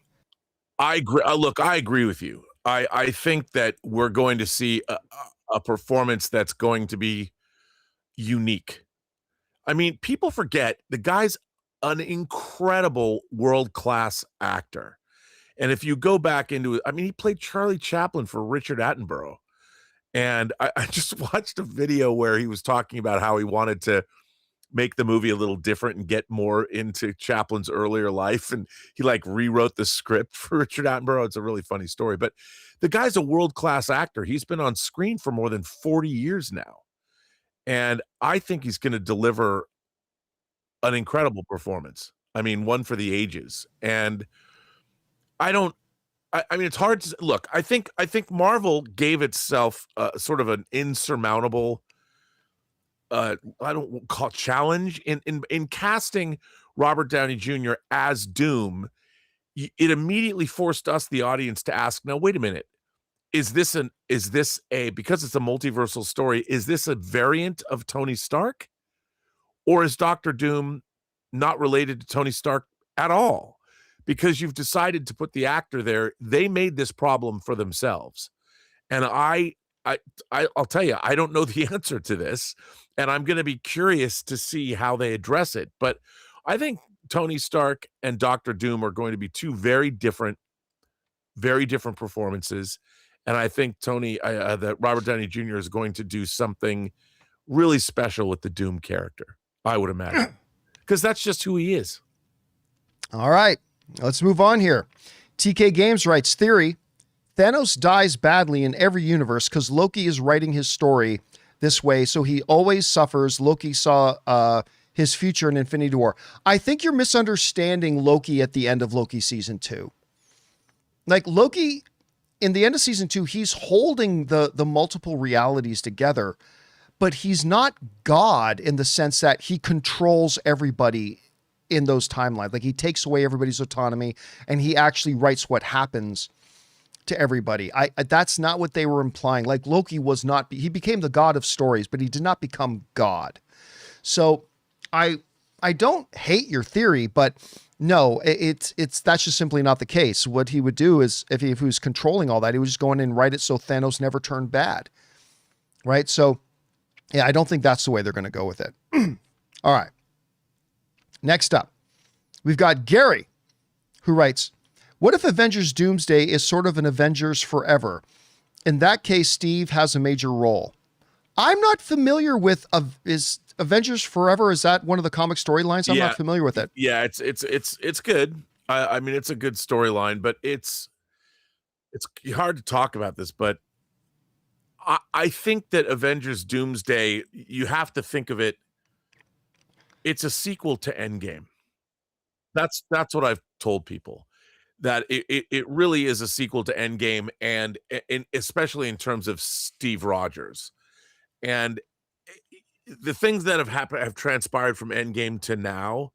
agree. Look, I agree with you. I think that we're going to see a performance that's going to be unique. People forget the guy's an incredible world-class actor. And if you go back into it, he played Charlie Chaplin for Richard Attenborough. And I just watched a video where he was talking about how he wanted to make the movie a little different and get more into Chaplin's earlier life. And he rewrote the script for Richard Attenborough. It's a really funny story, but the guy's a world-class actor. He's been on screen for more than 40 years now. And I think he's going to deliver an incredible performance. One for the ages. And it's hard to look. I think Marvel gave itself sort of an insurmountable, I don't call it challenge in casting Robert Downey Jr. as Doom. It immediately forced us, the audience, to ask, now, wait a minute. Is this because it's a multiversal story, is this a variant of Tony Stark? Or is Dr. Doom not related to Tony Stark at all? Because you've decided to put the actor there. They made this problem for themselves. And I'll tell you, I don't know the answer to this. And I'm going to be curious to see how they address it. But I think Tony Stark and Dr. Doom are going to be two very different very different performances. And I think that Robert Downey Jr. is going to do something really special with the Doom character, I would imagine, because that's just who he is. All right, let's move on here. TK Games writes, theory, Thanos dies badly in every universe because Loki is writing his story this way, so he always suffers. Loki saw his future in Infinity War. I think you're misunderstanding Loki at the end of Loki season 2. Like, Loki, in the end of season 2, he's holding the multiple realities together, but he's not God in the sense that he controls everybody in those timelines. Like, he takes away everybody's autonomy and he actually writes what happens to everybody. That's not what they were implying. Like, Loki was not, he became the god of stories, but he did not become God. So I don't hate your theory, but no, it's that's just simply not the case. What he would do is, if he was controlling all that, he would just go in and write it so Thanos never turned bad. Right? So yeah, I don't think that's the way they're going to go with it. All right. Next up, we've got Gary, who writes, what if Avengers Doomsday is sort of an Avengers Forever? In that case, Steve has a major role. I'm not familiar with, is Avengers Forever, is that one of the comic storylines? I'm not familiar with it. Yeah, it's good. I mean, it's a good storyline, but it's hard to talk about this, but I think that Avengers Doomsday, you have to think of it, it's a sequel to Endgame. That's what I've told people, that it really is a sequel to Endgame, and especially in terms of Steve Rogers. And the things that have transpired from Endgame to now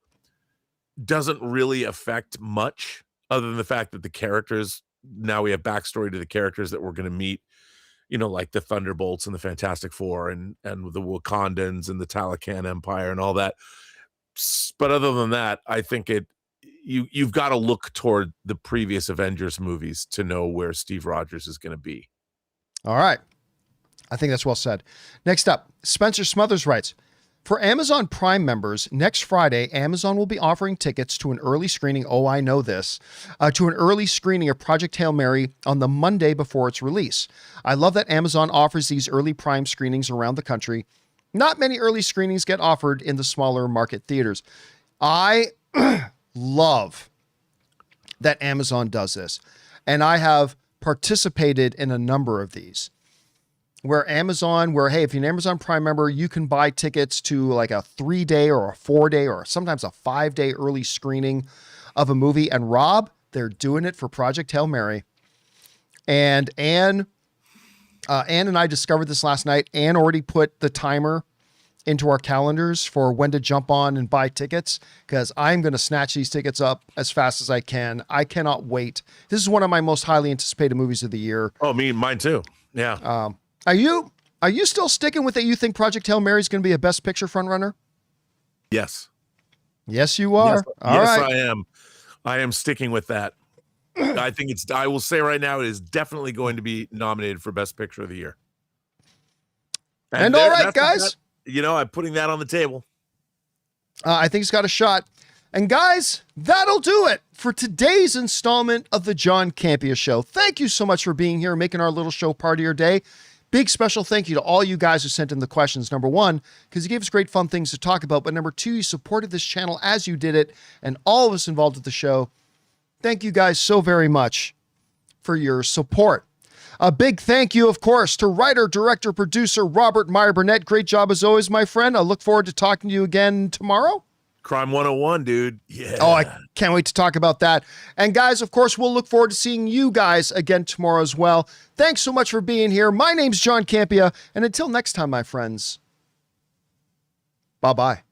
doesn't really affect much, other than the fact that the characters, now we have backstory to the characters that we're going to meet, you know, like the Thunderbolts and the Fantastic Four and the Wakandans and the Talocan Empire and all that. But other than that, I think you've got to look toward the previous Avengers movies to know where Steve Rogers is going to be. All right. I think that's well said. Next up, Spencer Smothers writes, for Amazon Prime members, next Friday, Amazon will be offering tickets to an early screening. Oh, I know this. To an early screening of Project Hail Mary on the Monday before its release. I love that Amazon offers these early Prime screenings around the country. Not many early screenings get offered in the smaller market theaters. I love that Amazon does this. And I have participated in a number of these. Where, hey, if you're an Amazon Prime member, you can buy tickets to like a 3-day or a 4-day or sometimes a 5-day early screening of a movie. And Rob, they're doing it for Project Hail Mary. And Anne and I discovered this last night. Anne already put the timer into our calendars for when to jump on and buy tickets, because I'm going to snatch these tickets up as fast as I can. I cannot wait. This is one of my most highly anticipated movies of the year. Oh, mine too. Yeah. Are you still sticking with it? You think Project Hail Mary is going to be a Best Picture frontrunner? Yes. Yes, you are. All right. I am. I am sticking with that. I think I will say right now, it is definitely going to be nominated for Best Picture of the Year. And all right, guys. I'm putting that on the table. I think it's got a shot. And guys, that'll do it for today's installment of the John Campea Show. Thank you so much for being here and making our little show part of your day. Big special thank you to all you guys who sent in the questions. Number one, because you gave us great fun things to talk about. But number two, you supported this channel as you did it. And all of us involved with the show. Thank you guys so very much for your support. A big thank you, of course, to writer, director, producer, Robert Meyer Burnett. Great job as always, my friend. I look forward to talking to you again tomorrow. Crime 101, dude. Yeah. Oh, I can't wait to talk about that. And guys, of course, we'll look forward to seeing you guys again tomorrow as well. Thanks so much for being here. My name's John Campea. And until next time, my friends, bye-bye.